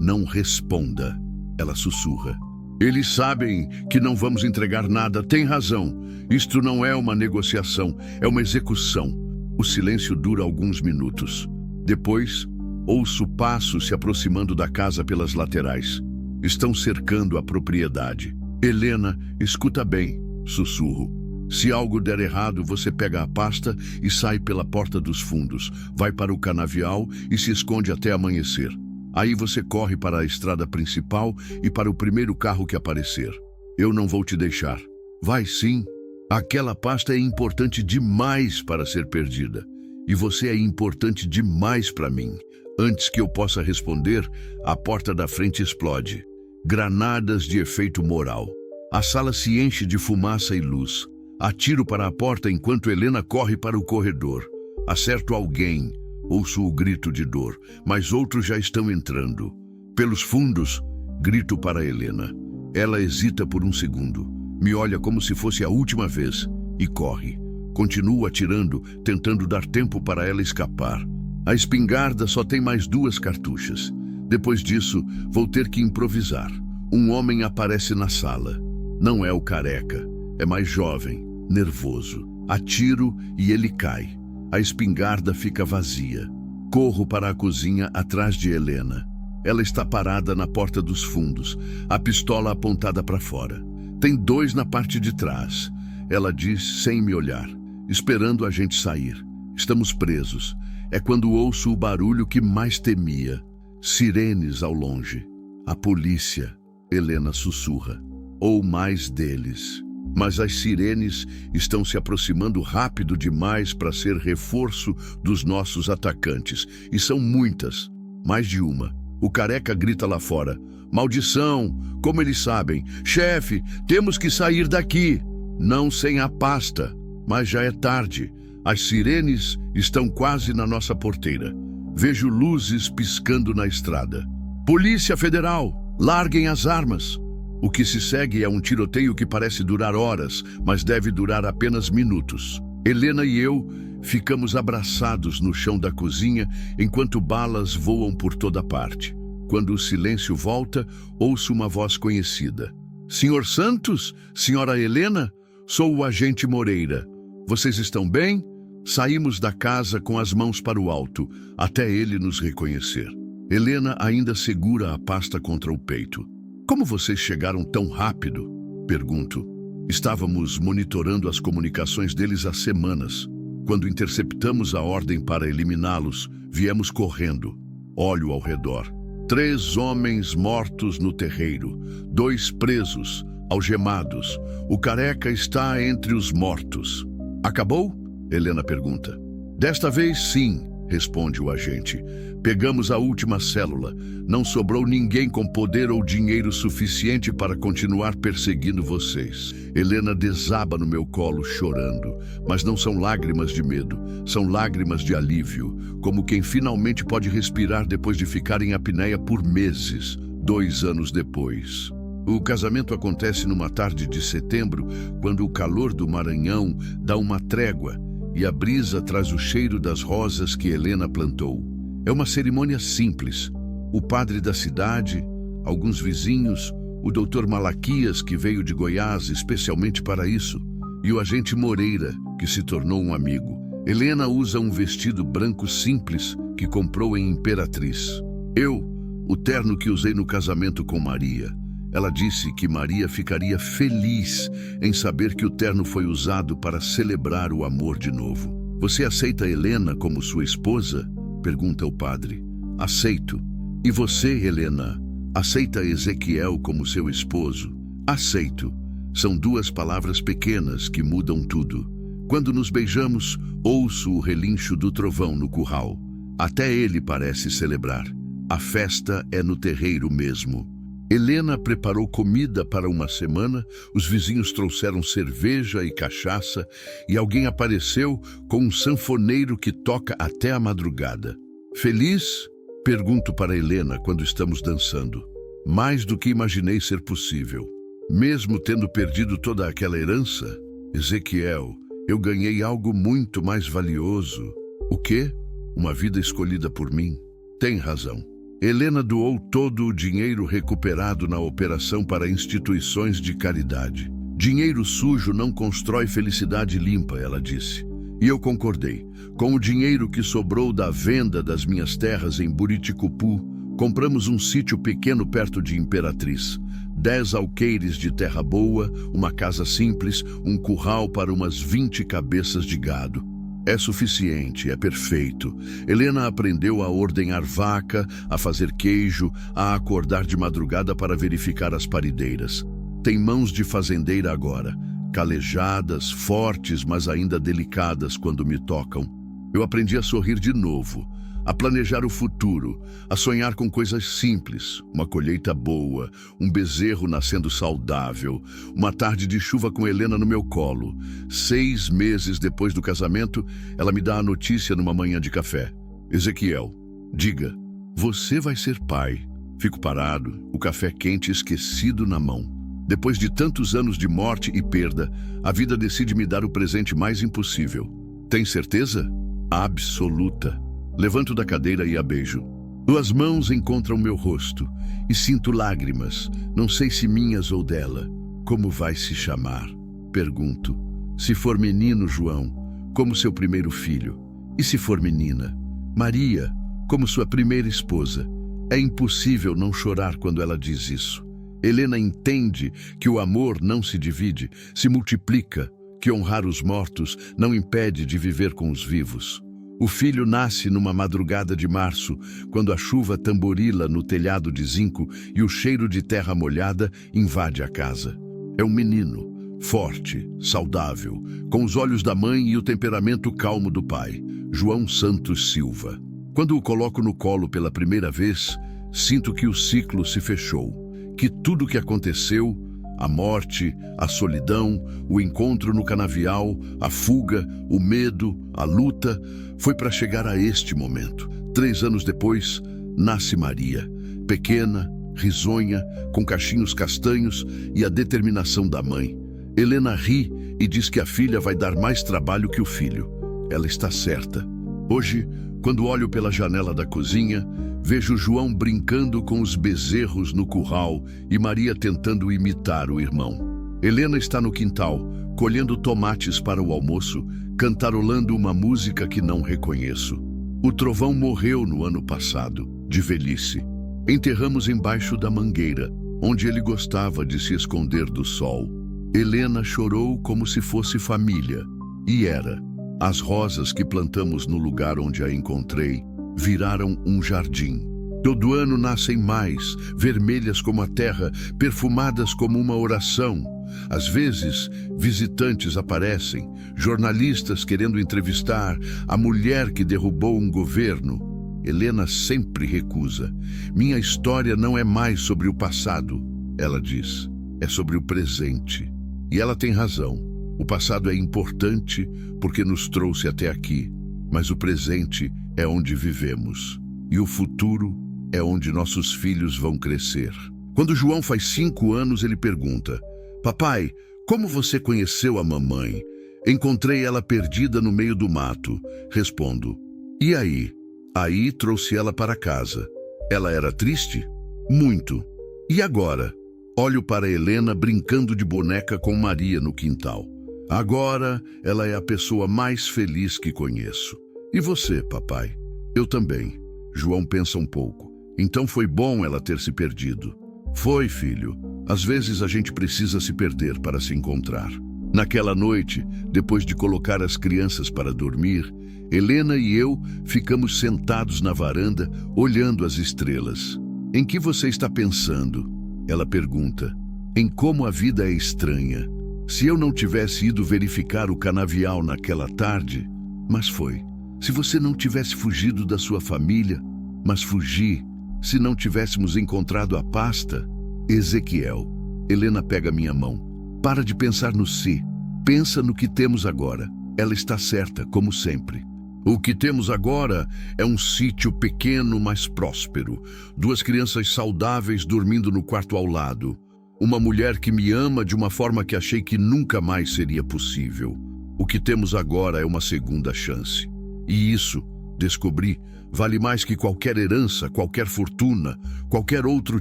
"Não responda," ela sussurra. "Eles sabem que não vamos entregar nada. Tem razão. Isto não é uma negociação, é uma execução." O silêncio dura alguns minutos. Depois, ouço passos se aproximando da casa pelas laterais. Estão cercando a propriedade. "Helena, escuta bem," sussurro. "Se algo der errado, você pega a pasta e sai pela porta dos fundos, vai para o canavial e se esconde até amanhecer. Aí você corre para a estrada principal e para o primeiro carro que aparecer. Eu não vou te deixar." "Vai sim. Aquela pasta é importante demais para ser perdida. E você é importante demais para mim." Antes que eu possa responder, a porta da frente explode. Granadas de efeito moral. A sala se enche de fumaça e luz. Atiro para a porta enquanto Helena corre para o corredor. Acerto alguém. Ouço o grito de dor, mas outros já estão entrando. Pelos fundos, grito para Helena. Ela hesita por um segundo. Me olha como se fosse a última vez e corre. Continuo atirando, tentando dar tempo para ela escapar. A espingarda só tem mais 2 cartuchas. Depois disso, vou ter que improvisar. Um homem aparece na sala. Não é o careca. É mais jovem, nervoso. Atiro e ele cai. A espingarda fica vazia. Corro para a cozinha atrás de Helena. Ela está parada na porta dos fundos, a pistola apontada para fora. Tem 2 na parte de trás. Ela diz sem me olhar, esperando a gente sair. Estamos presos. É quando ouço o barulho que mais temia. Sirenes ao longe. "A polícia," Helena sussurra. "Ou mais deles." Mas as sirenes estão se aproximando rápido demais para ser reforço dos nossos atacantes. E são muitas. Mais de uma. O careca grita lá fora. "Maldição! Como eles sabem? Chefe, temos que sair daqui." "Não sem a pasta." Mas já é tarde. As sirenes estão quase na nossa porteira. Vejo luzes piscando na estrada. "Polícia Federal! Larguem as armas!" O que se segue é um tiroteio que parece durar horas, mas deve durar apenas minutos. Helena e eu ficamos abraçados no chão da cozinha enquanto balas voam por toda parte. Quando o silêncio volta, ouço uma voz conhecida. "Senhor Santos? Senhora Helena? Sou o agente Moreira. Vocês estão bem?" Saímos da casa com as mãos para o alto, até ele nos reconhecer. Helena ainda segura a pasta contra o peito. "Como vocês chegaram tão rápido?" pergunto. Estávamos monitorando as comunicações deles há semanas. Quando interceptamos a ordem para eliminá-los, viemos correndo. Olho ao redor. 3 homens mortos no terreiro, 2 presos, algemados. O careca está entre os mortos. "Acabou?" Helena pergunta. "Desta vez, sim," responde o agente. "Pegamos a última célula. Não sobrou ninguém com poder ou dinheiro suficiente para continuar perseguindo vocês." Helena desaba no meu colo chorando, mas não são lágrimas de medo, são lágrimas de alívio, como quem finalmente pode respirar depois de ficar em apneia por meses, 2 anos depois. O casamento acontece numa tarde de setembro, quando o calor do Maranhão dá uma trégua e a brisa traz o cheiro das rosas que Helena plantou. É uma cerimônia simples. O padre da cidade, alguns vizinhos, o doutor Malaquias, que veio de Goiás especialmente para isso, e o agente Moreira, que se tornou um amigo. Helena usa um vestido branco simples que comprou em Imperatriz. Eu, o terno que usei no casamento com Maria. Ela disse que Maria ficaria feliz em saber que o terno foi usado para celebrar o amor de novo. Você aceita Helena como sua esposa? Pergunta o padre. Aceito. E você, Helena, aceita Ezequiel como seu esposo? Aceito. São duas palavras pequenas que mudam tudo. Quando nos beijamos, ouço o relincho do trovão no curral. Até ele parece celebrar. A festa é no terreiro mesmo. Helena preparou comida para uma semana, os vizinhos trouxeram cerveja e cachaça e alguém apareceu com um sanfoneiro que toca até a madrugada. Feliz? Pergunto para Helena quando estamos dançando. Mais do que imaginei ser possível. Mesmo tendo perdido toda aquela herança, Ezequiel, eu ganhei algo muito mais valioso. O quê? Uma vida escolhida por mim? Tem razão. Helena doou todo o dinheiro recuperado na operação para instituições de caridade. Dinheiro sujo não constrói felicidade limpa, ela disse. E eu concordei. Com o dinheiro que sobrou da venda das minhas terras em Buriticupu, compramos um sítio pequeno perto de Imperatriz. 10 alqueires de terra boa, uma casa simples, um curral para umas 20 cabeças de gado. É suficiente, é perfeito. Helena aprendeu a ordenhar vaca, a fazer queijo, a acordar de madrugada para verificar as parideiras. Tem mãos de fazendeira agora, calejadas, fortes, mas ainda delicadas quando me tocam. Eu aprendi a sorrir de novo, a planejar o futuro, a sonhar com coisas simples, uma colheita boa, um bezerro nascendo saudável, uma tarde de chuva com Helena no meu colo. 6 meses depois do casamento, ela me dá a notícia numa manhã de café. Ezequiel, diga, você vai ser pai. Fico parado, o café quente esquecido na mão. Depois de tantos anos de morte e perda, a vida decide me dar o presente mais impossível. Tem certeza? Absoluta. Levanto da cadeira e a beijo. Duas mãos encontram meu rosto e sinto lágrimas, não sei se minhas ou dela. Como vai se chamar? Pergunto. Se for menino, João, como seu primeiro filho. E se for menina? Maria, como sua primeira esposa. É impossível não chorar quando ela diz isso. Helena entende que o amor não se divide, se multiplica, que honrar os mortos não impede de viver com os vivos. O filho nasce numa madrugada de março, quando a chuva tamborila no telhado de zinco e o cheiro de terra molhada invade a casa. É um menino, forte, saudável, com os olhos da mãe e o temperamento calmo do pai, João Santos Silva. Quando o coloco no colo pela primeira vez, sinto que o ciclo se fechou, que tudo o que aconteceu, a morte, a solidão, o encontro no canavial, a fuga, o medo, a luta, foi para chegar a este momento. 3 anos depois, nasce Maria, pequena, risonha, com cachinhos castanhos e a determinação da mãe. Helena ri e diz que a filha vai dar mais trabalho que o filho. Ela está certa. Hoje, quando olho pela janela da cozinha, vejo João brincando com os bezerros no curral e Maria tentando imitar o irmão. Helena está no quintal, colhendo tomates para o almoço, cantarolando uma música que não reconheço. O trovão morreu no ano passado, de velhice. Enterramos embaixo da mangueira, onde ele gostava de se esconder do sol. Helena chorou como se fosse família, e era. As rosas que plantamos no lugar onde a encontrei viraram um jardim. Todo ano nascem mais, vermelhas como a terra, perfumadas como uma oração. Às vezes, visitantes aparecem, jornalistas querendo entrevistar a mulher que derrubou um governo. Helena sempre recusa. Minha história não é mais sobre o passado, ela diz. É sobre o presente. E ela tem razão. O passado é importante porque nos trouxe até aqui, mas o presente é onde vivemos. E o futuro é onde nossos filhos vão crescer. Quando João faz 5 anos, ele pergunta: Papai, como você conheceu a mamãe? Encontrei ela perdida no meio do mato. Respondo: E aí? Aí trouxe ela para casa. Ela era triste? Muito. E agora? Olho para Helena brincando de boneca com Maria no quintal. Agora ela é a pessoa mais feliz que conheço. E você, papai? Eu também. João pensa um pouco. Então foi bom ela ter se perdido. Foi, filho. Às vezes a gente precisa se perder para se encontrar. Naquela noite, depois de colocar as crianças para dormir, Helena e eu ficamos sentados na varanda, olhando as estrelas. Em que você está pensando? Ela pergunta. Em como a vida é estranha. Se eu não tivesse ido verificar o canavial naquela tarde, mas foi. Se você não tivesse fugido da sua família, mas fugi. Se não tivéssemos encontrado a pasta, Ezequiel. Helena pega minha mão. Para de pensar no si. Pensa no que temos agora. Ela está certa, como sempre. O que temos agora é um sítio pequeno, mas próspero. 2 crianças saudáveis dormindo no quarto ao lado. Uma mulher que me ama de uma forma que achei que nunca mais seria possível. O que temos agora é uma segunda chance. E isso, descobri, vale mais que qualquer herança, qualquer fortuna, qualquer outro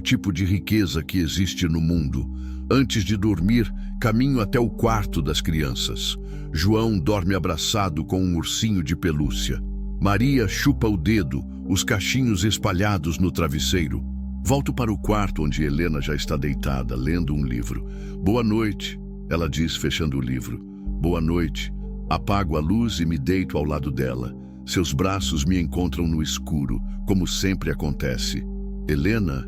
tipo de riqueza que existe no mundo. Antes de dormir, caminho até o quarto das crianças. João dorme abraçado com um ursinho de pelúcia. Maria chupa o dedo, os cachinhos espalhados no travesseiro. Volto para o quarto onde Helena já está deitada, lendo um livro. Boa noite, ela diz, fechando o livro. Boa noite. Apago a luz e me deito ao lado dela. Seus braços me encontram no escuro, como sempre acontece. Helena?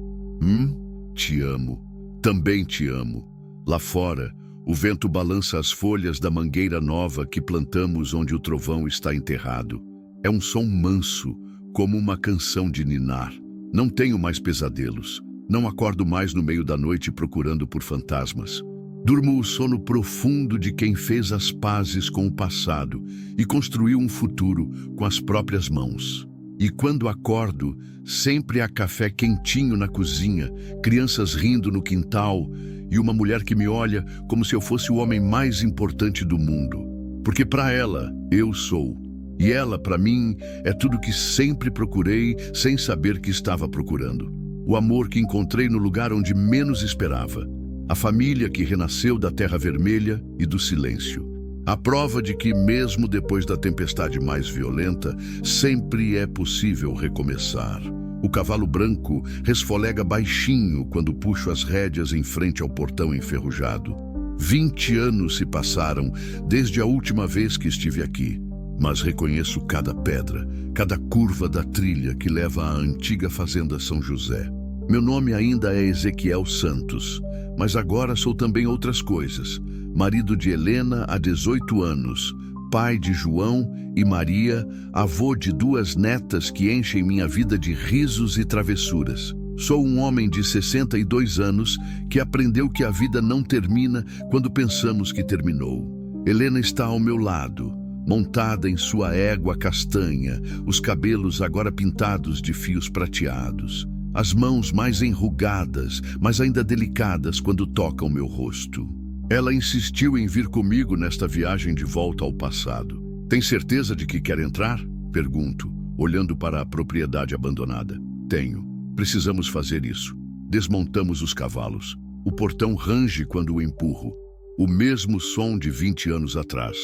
Te amo. Também te amo. Lá fora, o vento balança as folhas da mangueira nova que plantamos onde o trovão está enterrado. É um som manso, como uma canção de ninar. Não tenho mais pesadelos. Não acordo mais no meio da noite procurando por fantasmas. Durmo o sono profundo de quem fez as pazes com o passado e construiu um futuro com as próprias mãos. E quando acordo, sempre há café quentinho na cozinha, crianças rindo no quintal e uma mulher que me olha como se eu fosse o homem mais importante do mundo. Porque para ela, eu sou. E ela, para mim, é tudo que sempre procurei sem saber que estava procurando. O amor que encontrei no lugar onde menos esperava. A família que renasceu da terra vermelha e do silêncio. A prova de que, mesmo depois da tempestade mais violenta, sempre é possível recomeçar. O cavalo branco resfolega baixinho quando puxo as rédeas em frente ao portão enferrujado. 20 anos se passaram desde a última vez que estive aqui, mas reconheço cada pedra, cada curva da trilha que leva à antiga fazenda São José. Meu nome ainda é Ezequiel Santos, mas agora sou também outras coisas. Marido de Helena há 18 anos, pai de João e Maria, avô de 2 netas que enchem minha vida de risos e travessuras. Sou um homem de 62 anos que aprendeu que a vida não termina quando pensamos que terminou. Helena está ao meu lado, montada em sua égua castanha, os cabelos agora pintados de fios prateados. As mãos mais enrugadas, mas ainda delicadas quando tocam meu rosto. Ela insistiu em vir comigo nesta viagem de volta ao passado. Tem certeza de que quer entrar? Pergunto, olhando para a propriedade abandonada. Tenho. Precisamos fazer isso. Desmontamos os cavalos. O portão range quando o empurro. O mesmo som de 20 anos atrás.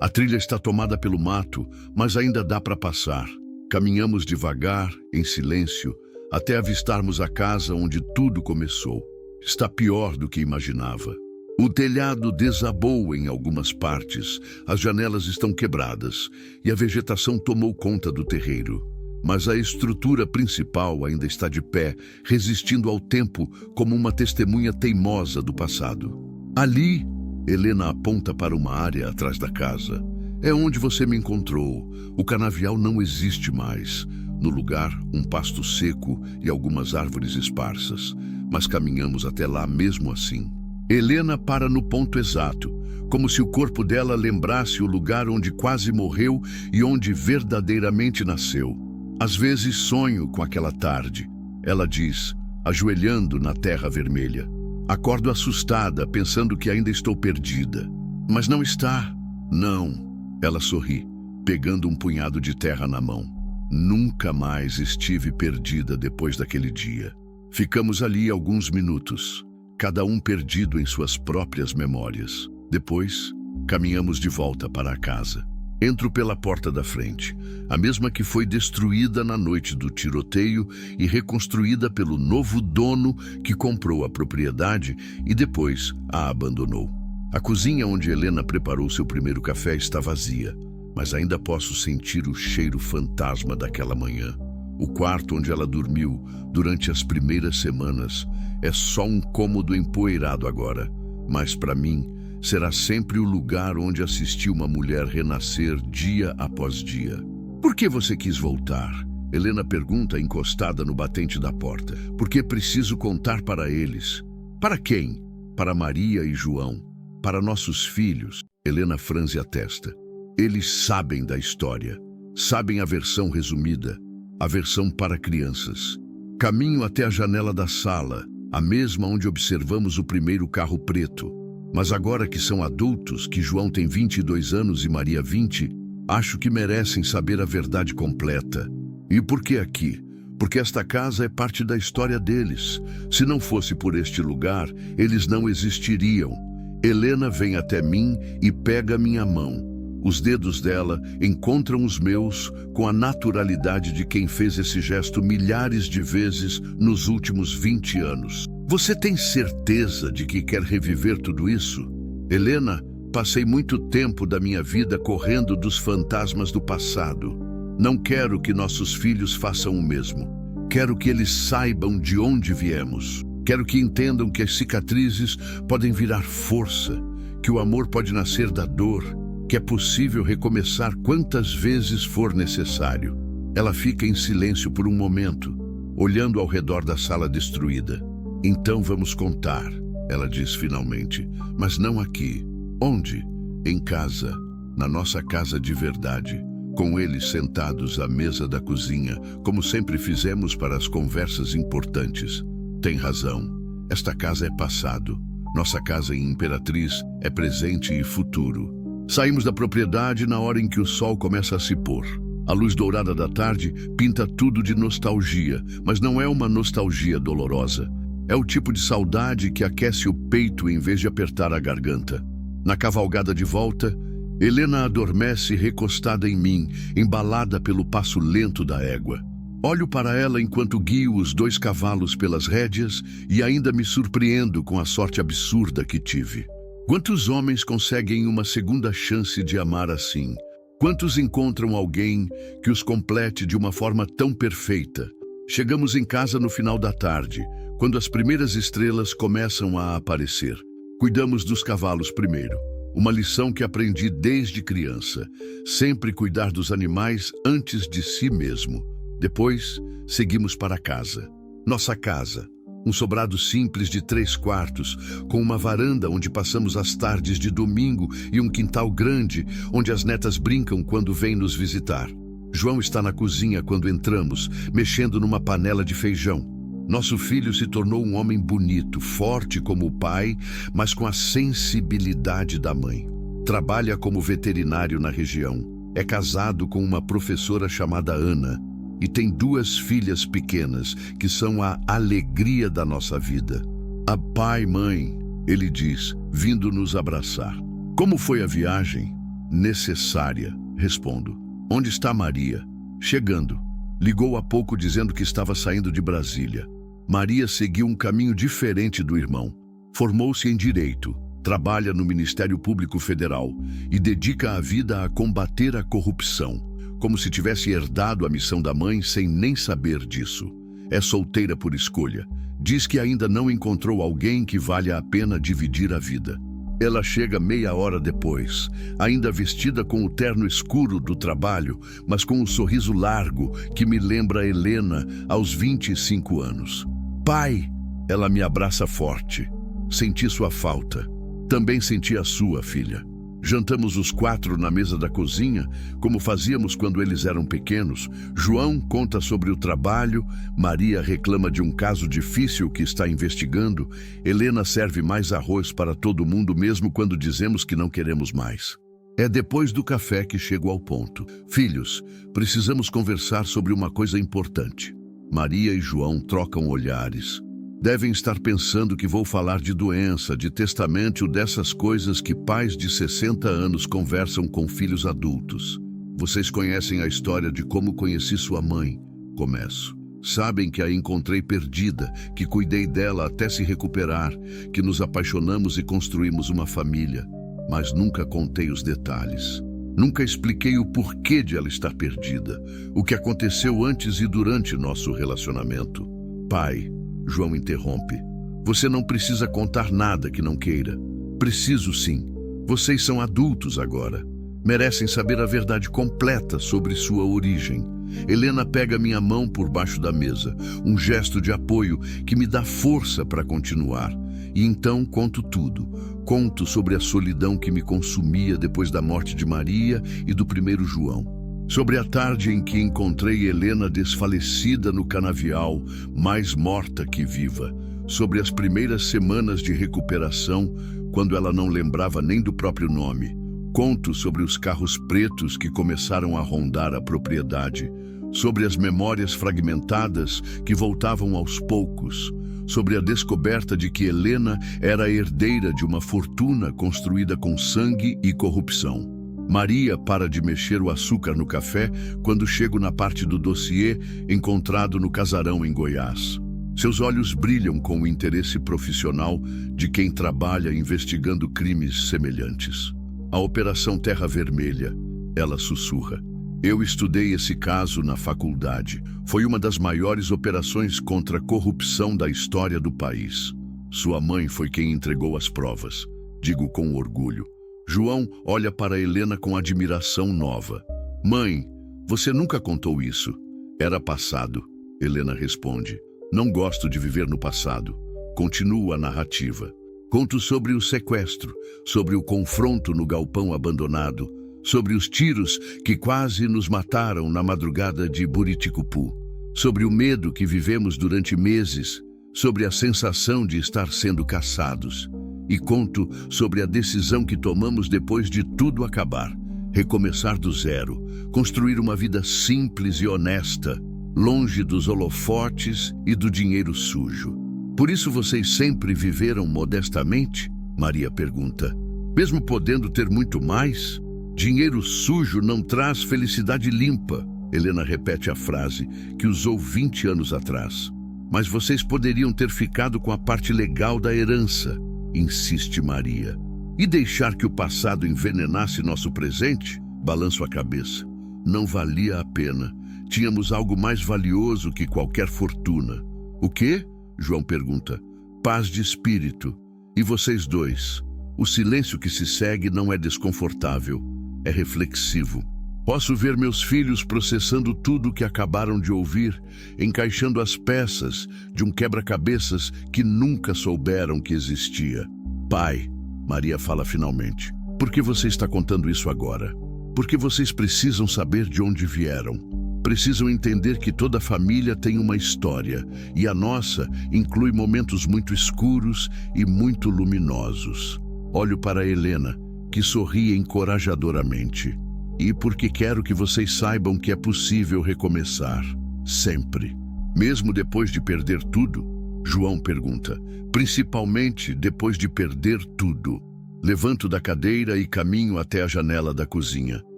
A trilha está tomada pelo mato, mas ainda dá para passar. Caminhamos devagar, em silêncio, até avistarmos a casa onde tudo começou. Está pior do que imaginava. O telhado desabou em algumas partes, as janelas estão quebradas e a vegetação tomou conta do terreiro. Mas a estrutura principal ainda está de pé, resistindo ao tempo como uma testemunha teimosa do passado. Ali, Helena aponta para uma área atrás da casa. É onde você me encontrou. O canavial não existe mais. No lugar, um pasto seco e algumas árvores esparsas. Mas caminhamos até lá mesmo assim. Helena para no ponto exato, como se o corpo dela lembrasse o lugar onde quase morreu e onde verdadeiramente nasceu. Às vezes sonho com aquela tarde, ela diz, ajoelhando na terra vermelha. Acordo assustada, pensando que ainda estou perdida. Mas não está. Não. Ela sorri, pegando um punhado de terra na mão. Nunca mais estive perdida depois daquele dia. Ficamos ali alguns minutos, cada um perdido em suas próprias memórias. Depois, caminhamos de volta para a casa. Entro pela porta da frente, a mesma que foi destruída na noite do tiroteio e reconstruída pelo novo dono que comprou a propriedade e depois a abandonou. A cozinha onde Helena preparou seu primeiro café está vazia, mas ainda posso sentir o cheiro fantasma daquela manhã. O quarto onde ela dormiu durante as primeiras semanas é só um cômodo empoeirado agora, mas para mim será sempre o lugar onde assisti uma mulher renascer dia após dia. Por que você quis voltar? Helena pergunta encostada no batente da porta. Porque preciso contar para eles. Para quem? Para Maria e João. Para nossos filhos. Helena franze a testa. Eles sabem da história. Sabem a versão resumida. A versão para crianças. Caminho até a janela da sala, a mesma onde observamos o primeiro carro preto. Mas agora que são adultos, que João tem 22 anos e Maria 20, acho que merecem saber a verdade completa. E por que aqui? Porque esta casa é parte da história deles. Se não fosse por este lugar, eles não existiriam. Helena vem até mim e pega minha mão. Os dedos dela encontram os meus com a naturalidade de quem fez esse gesto milhares de vezes nos últimos 20 anos. Você tem certeza de que quer reviver tudo isso? Helena, passei muito tempo da minha vida correndo dos fantasmas do passado. Não quero que nossos filhos façam o mesmo. Quero que eles saibam de onde viemos. Quero que entendam que as cicatrizes podem virar força, que o amor pode nascer da dor, que é possível recomeçar quantas vezes for necessário. Ela fica em silêncio por um momento, olhando ao redor da sala destruída. Então vamos contar, ela diz finalmente, mas não aqui. Onde? Em casa, na nossa casa de verdade, com eles sentados à mesa da cozinha, como sempre fizemos para as conversas importantes. Tem razão, esta casa é passado, nossa casa em Imperatriz é presente e futuro. Saímos da propriedade na hora em que o sol começa a se pôr. A luz dourada da tarde pinta tudo de nostalgia, mas não é uma nostalgia dolorosa. É o tipo de saudade que aquece o peito em vez de apertar a garganta. Na cavalgada de volta, Helena adormece recostada em mim, embalada pelo passo lento da égua. Olho para ela enquanto guio os 2 cavalos pelas rédeas e ainda me surpreendo com a sorte absurda que tive. Quantos homens conseguem uma segunda chance de amar assim? Quantos encontram alguém que os complete de uma forma tão perfeita? Chegamos em casa no final da tarde, quando as primeiras estrelas começam a aparecer. Cuidamos dos cavalos primeiro. Uma lição que aprendi desde criança. Sempre cuidar dos animais antes de si mesmo. Depois, seguimos para casa. Nossa casa. Um sobrado simples de 3 quartos, com uma varanda onde passamos as tardes de domingo e um quintal grande, onde as netas brincam quando vêm nos visitar. João está na cozinha quando entramos, mexendo numa panela de feijão. Nosso filho se tornou um homem bonito, forte como o pai, mas com a sensibilidade da mãe. Trabalha como veterinário na região. É casado com uma professora chamada Ana e tem 2 filhas pequenas que são a alegria da nossa vida. A pai, mãe, ele diz, vindo nos abraçar. Como foi a viagem? Necessária, respondo. Onde está Maria? Chegando. Ligou há pouco dizendo que estava saindo de Brasília. Maria seguiu um caminho diferente do irmão. Formou-se em Direito, trabalha no Ministério Público Federal e dedica a vida a combater a corrupção, como se tivesse herdado a missão da mãe sem nem saber disso. É solteira por escolha. Diz que ainda não encontrou alguém que valha a pena dividir a vida. Ela chega meia hora depois, ainda vestida com o terno escuro do trabalho, mas com um sorriso largo que me lembra Helena aos 25 anos. Pai, ela me abraça forte. Senti sua falta. Também senti a sua, filha. Jantamos os 4 na mesa da cozinha, como fazíamos quando eles eram pequenos. João conta sobre o trabalho, Maria reclama de um caso difícil que está investigando, Helena serve mais arroz para todo mundo mesmo quando dizemos que não queremos mais. É depois do café que chego ao ponto. Filhos, precisamos conversar sobre uma coisa importante. Maria e João trocam olhares. Devem estar pensando que vou falar de doença, de testamento, dessas coisas que pais de 60 anos conversam com filhos adultos. Vocês conhecem a história de como conheci sua mãe? Começo. Sabem que a encontrei perdida, que cuidei dela até se recuperar, que nos apaixonamos e construímos uma família. Mas nunca contei os detalhes. Nunca expliquei o porquê de ela estar perdida, o que aconteceu antes e durante nosso relacionamento. Pai, João interrompe. Você não precisa contar nada que não queira. Preciso sim. Vocês são adultos agora. Merecem saber a verdade completa sobre sua origem. Helena pega minha mão por baixo da mesa, um gesto de apoio que me dá força para continuar. E então conto tudo. Conto sobre a solidão que me consumia depois da morte de Maria e do primeiro João. Sobre a tarde em que encontrei Helena desfalecida no canavial, mais morta que viva. Sobre as primeiras semanas de recuperação, quando ela não lembrava nem do próprio nome. Conto sobre os carros pretos que começaram a rondar a propriedade. Sobre as memórias fragmentadas que voltavam aos poucos. Sobre a descoberta de que Helena era a herdeira de uma fortuna construída com sangue e corrupção. Maria para de mexer o açúcar no café quando chego na parte do dossiê encontrado no casarão em Goiás. Seus olhos brilham com o interesse profissional de quem trabalha investigando crimes semelhantes. A Operação Terra Vermelha, ela sussurra. Eu estudei esse caso na faculdade. Foi uma das maiores operações contra a corrupção da história do país. Sua mãe foi quem entregou as provas. Digo com orgulho. João olha para Helena com admiração nova. Mãe, você nunca contou isso. Era passado, Helena responde. Não gosto de viver no passado. Continua a narrativa. Conto sobre o sequestro, sobre o confronto no galpão abandonado, sobre os tiros que quase nos mataram na madrugada de Buriticupu, sobre o medo que vivemos durante meses, sobre a sensação de estar sendo caçados. E conto sobre a decisão que tomamos depois de tudo acabar, recomeçar do zero, construir uma vida simples e honesta, longe dos holofotes e do dinheiro sujo. Por isso vocês sempre viveram modestamente? Maria pergunta. Mesmo podendo ter muito mais? Dinheiro sujo não traz felicidade limpa. Helena repete a frase que usou 20 anos atrás. Mas vocês poderiam ter ficado com a parte legal da herança, insiste Maria. E deixar que o passado envenenasse nosso presente? Balanço a cabeça. Não valia a pena. Tínhamos algo mais valioso que qualquer fortuna. O quê? João pergunta. Paz de espírito. E vocês dois? O silêncio que se segue não é desconfortável, é reflexivo. Posso ver meus filhos processando tudo o que acabaram de ouvir, encaixando as peças de um quebra-cabeças que nunca souberam que existia. Pai, Maria fala finalmente, por que você está contando isso agora? Porque vocês precisam saber de onde vieram. Precisam entender que toda família tem uma história, e a nossa inclui momentos muito escuros e muito luminosos. Olho para Helena, que sorri encorajadoramente. E porque quero que vocês saibam que é possível recomeçar. Sempre. Mesmo depois de perder tudo? João pergunta. Principalmente depois de perder tudo. Levanto da cadeira e caminho até a janela da cozinha.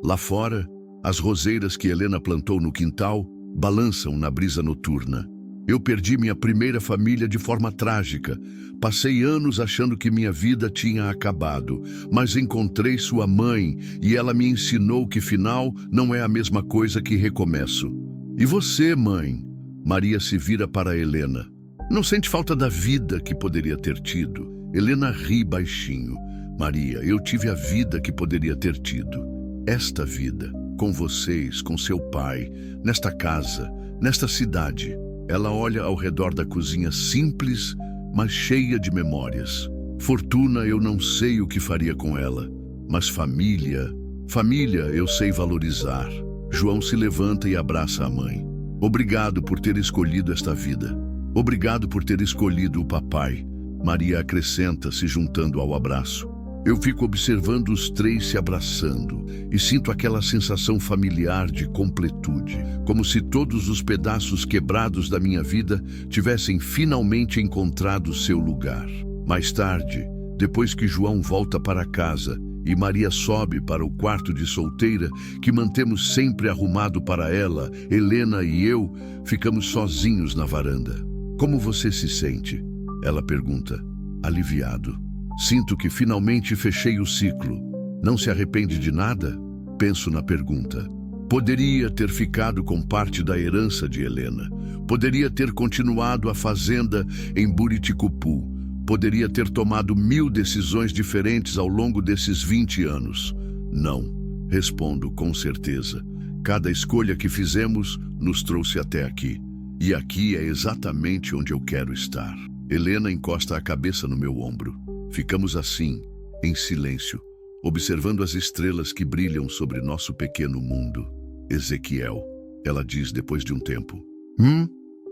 Lá fora, as roseiras que Helena plantou no quintal balançam na brisa noturna. Eu perdi minha primeira família de forma trágica. Passei anos achando que minha vida tinha acabado, mas encontrei sua mãe e ela me ensinou que final não é a mesma coisa que recomeço. E você, mãe? Maria se vira para Helena. Não sente falta da vida que poderia ter tido? Helena ri baixinho. Maria, eu tive a vida que poderia ter tido. Esta vida, com vocês, com seu pai, nesta casa, nesta cidade. Ela olha ao redor da cozinha simples, mas cheia de memórias. Fortuna eu não sei o que faria com ela, mas família eu sei valorizar. João se levanta e abraça a mãe. Obrigado por ter escolhido esta vida. Obrigado por ter escolhido o papai. Maria acrescenta, se juntando ao abraço. Eu fico observando os três se abraçando e sinto aquela sensação familiar de completude, como se todos os pedaços quebrados da minha vida tivessem finalmente encontrado seu lugar. Mais tarde, depois que João volta para casa e Maria sobe para o quarto de solteira, que mantemos sempre arrumado para ela, Helena e eu ficamos sozinhos na varanda. Como você se sente? Ela pergunta. Aliviado. Sinto que finalmente fechei o ciclo. Não se arrepende de nada? Penso na pergunta. Poderia ter ficado com parte da herança de Helena. Poderia ter continuado a fazenda em Buriticupu. Poderia ter tomado 1000 decisões diferentes ao longo desses 20 anos. Não, respondo com certeza. Cada escolha que fizemos nos trouxe até aqui. E aqui é exatamente onde eu quero estar. Helena encosta a cabeça no meu ombro. Ficamos assim, em silêncio, observando as estrelas que brilham sobre nosso pequeno mundo. Ezequiel, ela diz depois de um tempo.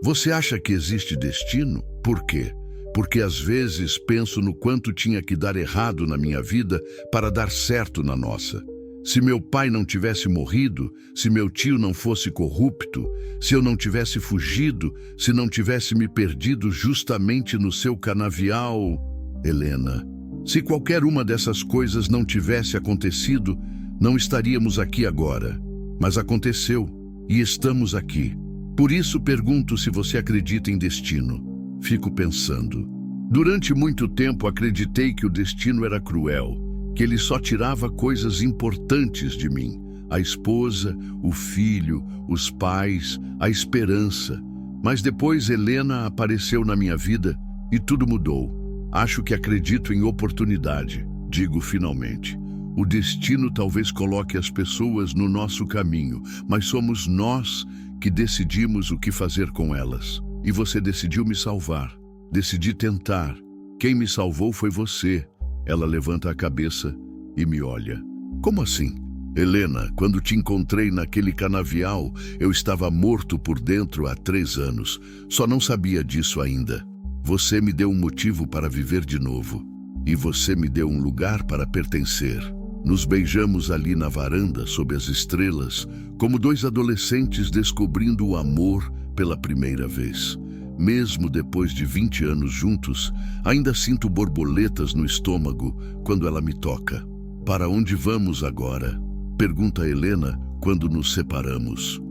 Você acha que existe destino? Por quê? Porque às vezes penso no quanto tinha que dar errado na minha vida para dar certo na nossa. Se meu pai não tivesse morrido, se meu tio não fosse corrupto, se eu não tivesse fugido, se não tivesse me perdido justamente no seu canavial... Helena, se qualquer uma dessas coisas não tivesse acontecido, não estaríamos aqui agora. Mas aconteceu, e estamos aqui. Por isso pergunto se você acredita em destino. Fico pensando. Durante muito tempo acreditei que o destino era cruel, que ele só tirava coisas importantes de mim. A esposa, o filho, os pais, a esperança. Mas depois Helena apareceu na minha vida e tudo mudou. Acho que acredito em oportunidade, digo finalmente. O destino talvez coloque as pessoas no nosso caminho, mas somos nós que decidimos o que fazer com elas. E você decidiu me salvar. Decidi tentar. Quem me salvou foi você. Ela levanta a cabeça e me olha. Como assim? Helena, quando te encontrei naquele canavial, eu estava morto por dentro há 3 anos. Só não sabia disso ainda. Você me deu um motivo para viver de novo. E você me deu um lugar para pertencer. Nos beijamos ali na varanda, sob as estrelas, como 2 adolescentes descobrindo o amor pela primeira vez. Mesmo depois de 20 anos juntos, ainda sinto borboletas no estômago quando ela me toca. Para onde vamos agora? Pergunta Helena quando nos separamos.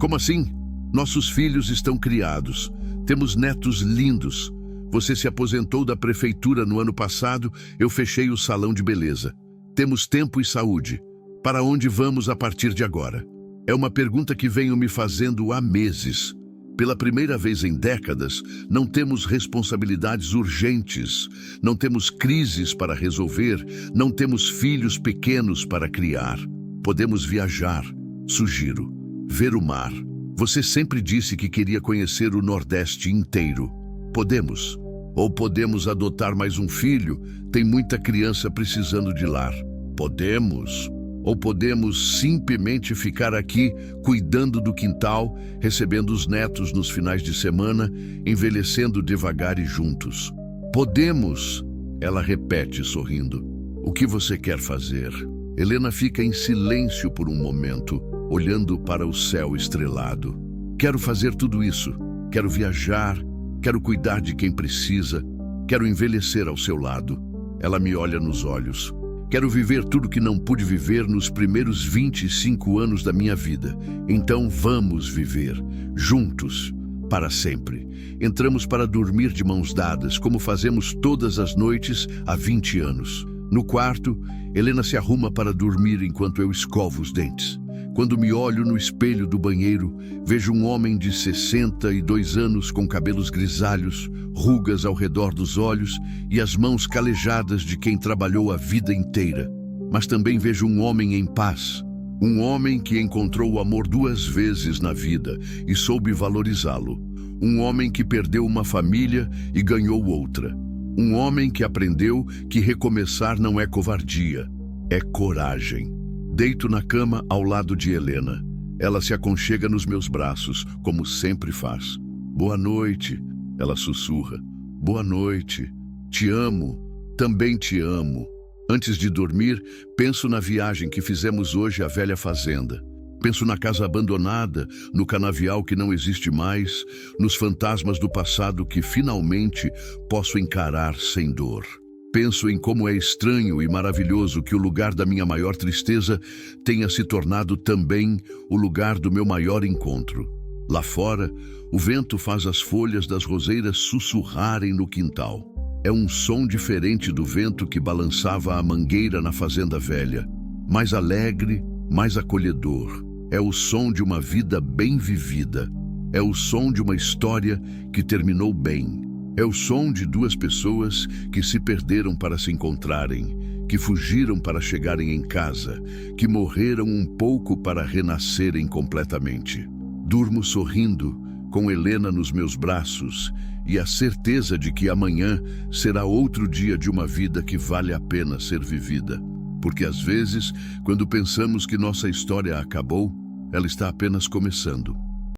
Como assim? Nossos filhos estão criados. Temos netos lindos. Você se aposentou da prefeitura no ano passado, eu fechei o salão de beleza. Temos tempo e saúde. Para onde vamos a partir de agora? É uma pergunta que venho me fazendo há meses. Pela primeira vez em décadas, não temos responsabilidades urgentes, não temos crises para resolver, não temos filhos pequenos para criar. Podemos viajar, sugiro, ver o mar. Você sempre disse que queria conhecer o Nordeste inteiro. Podemos. Ou podemos adotar mais um filho, tem muita criança precisando de lar. Podemos. Ou podemos simplesmente ficar aqui, cuidando do quintal, recebendo os netos nos finais de semana, envelhecendo devagar e juntos. Podemos, ela repete sorrindo. O que você quer fazer? Helena fica em silêncio por um momento, olhando para o céu estrelado. Quero fazer tudo isso. Quero viajar, quero cuidar de quem precisa, quero envelhecer ao seu lado. Ela me olha nos olhos. Quero viver tudo que não pude viver nos primeiros 25 anos da minha vida. Então vamos viver, juntos, para sempre. Entramos para dormir de mãos dadas, como fazemos todas as noites há 20 anos. No quarto, Helena se arruma para dormir enquanto eu escovo os dentes. Quando me olho no espelho do banheiro, vejo um homem de 62 anos com cabelos grisalhos, rugas ao redor dos olhos e as mãos calejadas de quem trabalhou a vida inteira. Mas também vejo um homem em paz, um homem que encontrou o amor 2 vezes na vida e soube valorizá-lo. Um homem que perdeu uma família e ganhou outra. Um homem que aprendeu que recomeçar não é covardia, é coragem. Deito na cama ao lado de Helena. Ela se aconchega nos meus braços, como sempre faz. Boa noite, ela sussurra. Boa noite. Te amo. Também te amo. Antes de dormir, penso na viagem que fizemos hoje à velha fazenda. Penso na casa abandonada, no canavial que não existe mais, nos fantasmas do passado que finalmente posso encarar sem dor. Penso em como é estranho e maravilhoso que o lugar da minha maior tristeza tenha se tornado também o lugar do meu maior encontro. Lá fora, o vento faz as folhas das roseiras sussurrarem no quintal. É um som diferente do vento que balançava a mangueira na fazenda velha. Mais alegre, mais acolhedor. É o som de uma vida bem vivida. É o som de uma história que terminou bem. É o som de duas pessoas que se perderam para se encontrarem, que fugiram para chegarem em casa, que morreram um pouco para renascerem completamente. Durmo sorrindo, com Helena nos meus braços, e a certeza de que amanhã será outro dia de uma vida que vale a pena ser vivida. Porque às vezes, quando pensamos que nossa história acabou, ela está apenas começando.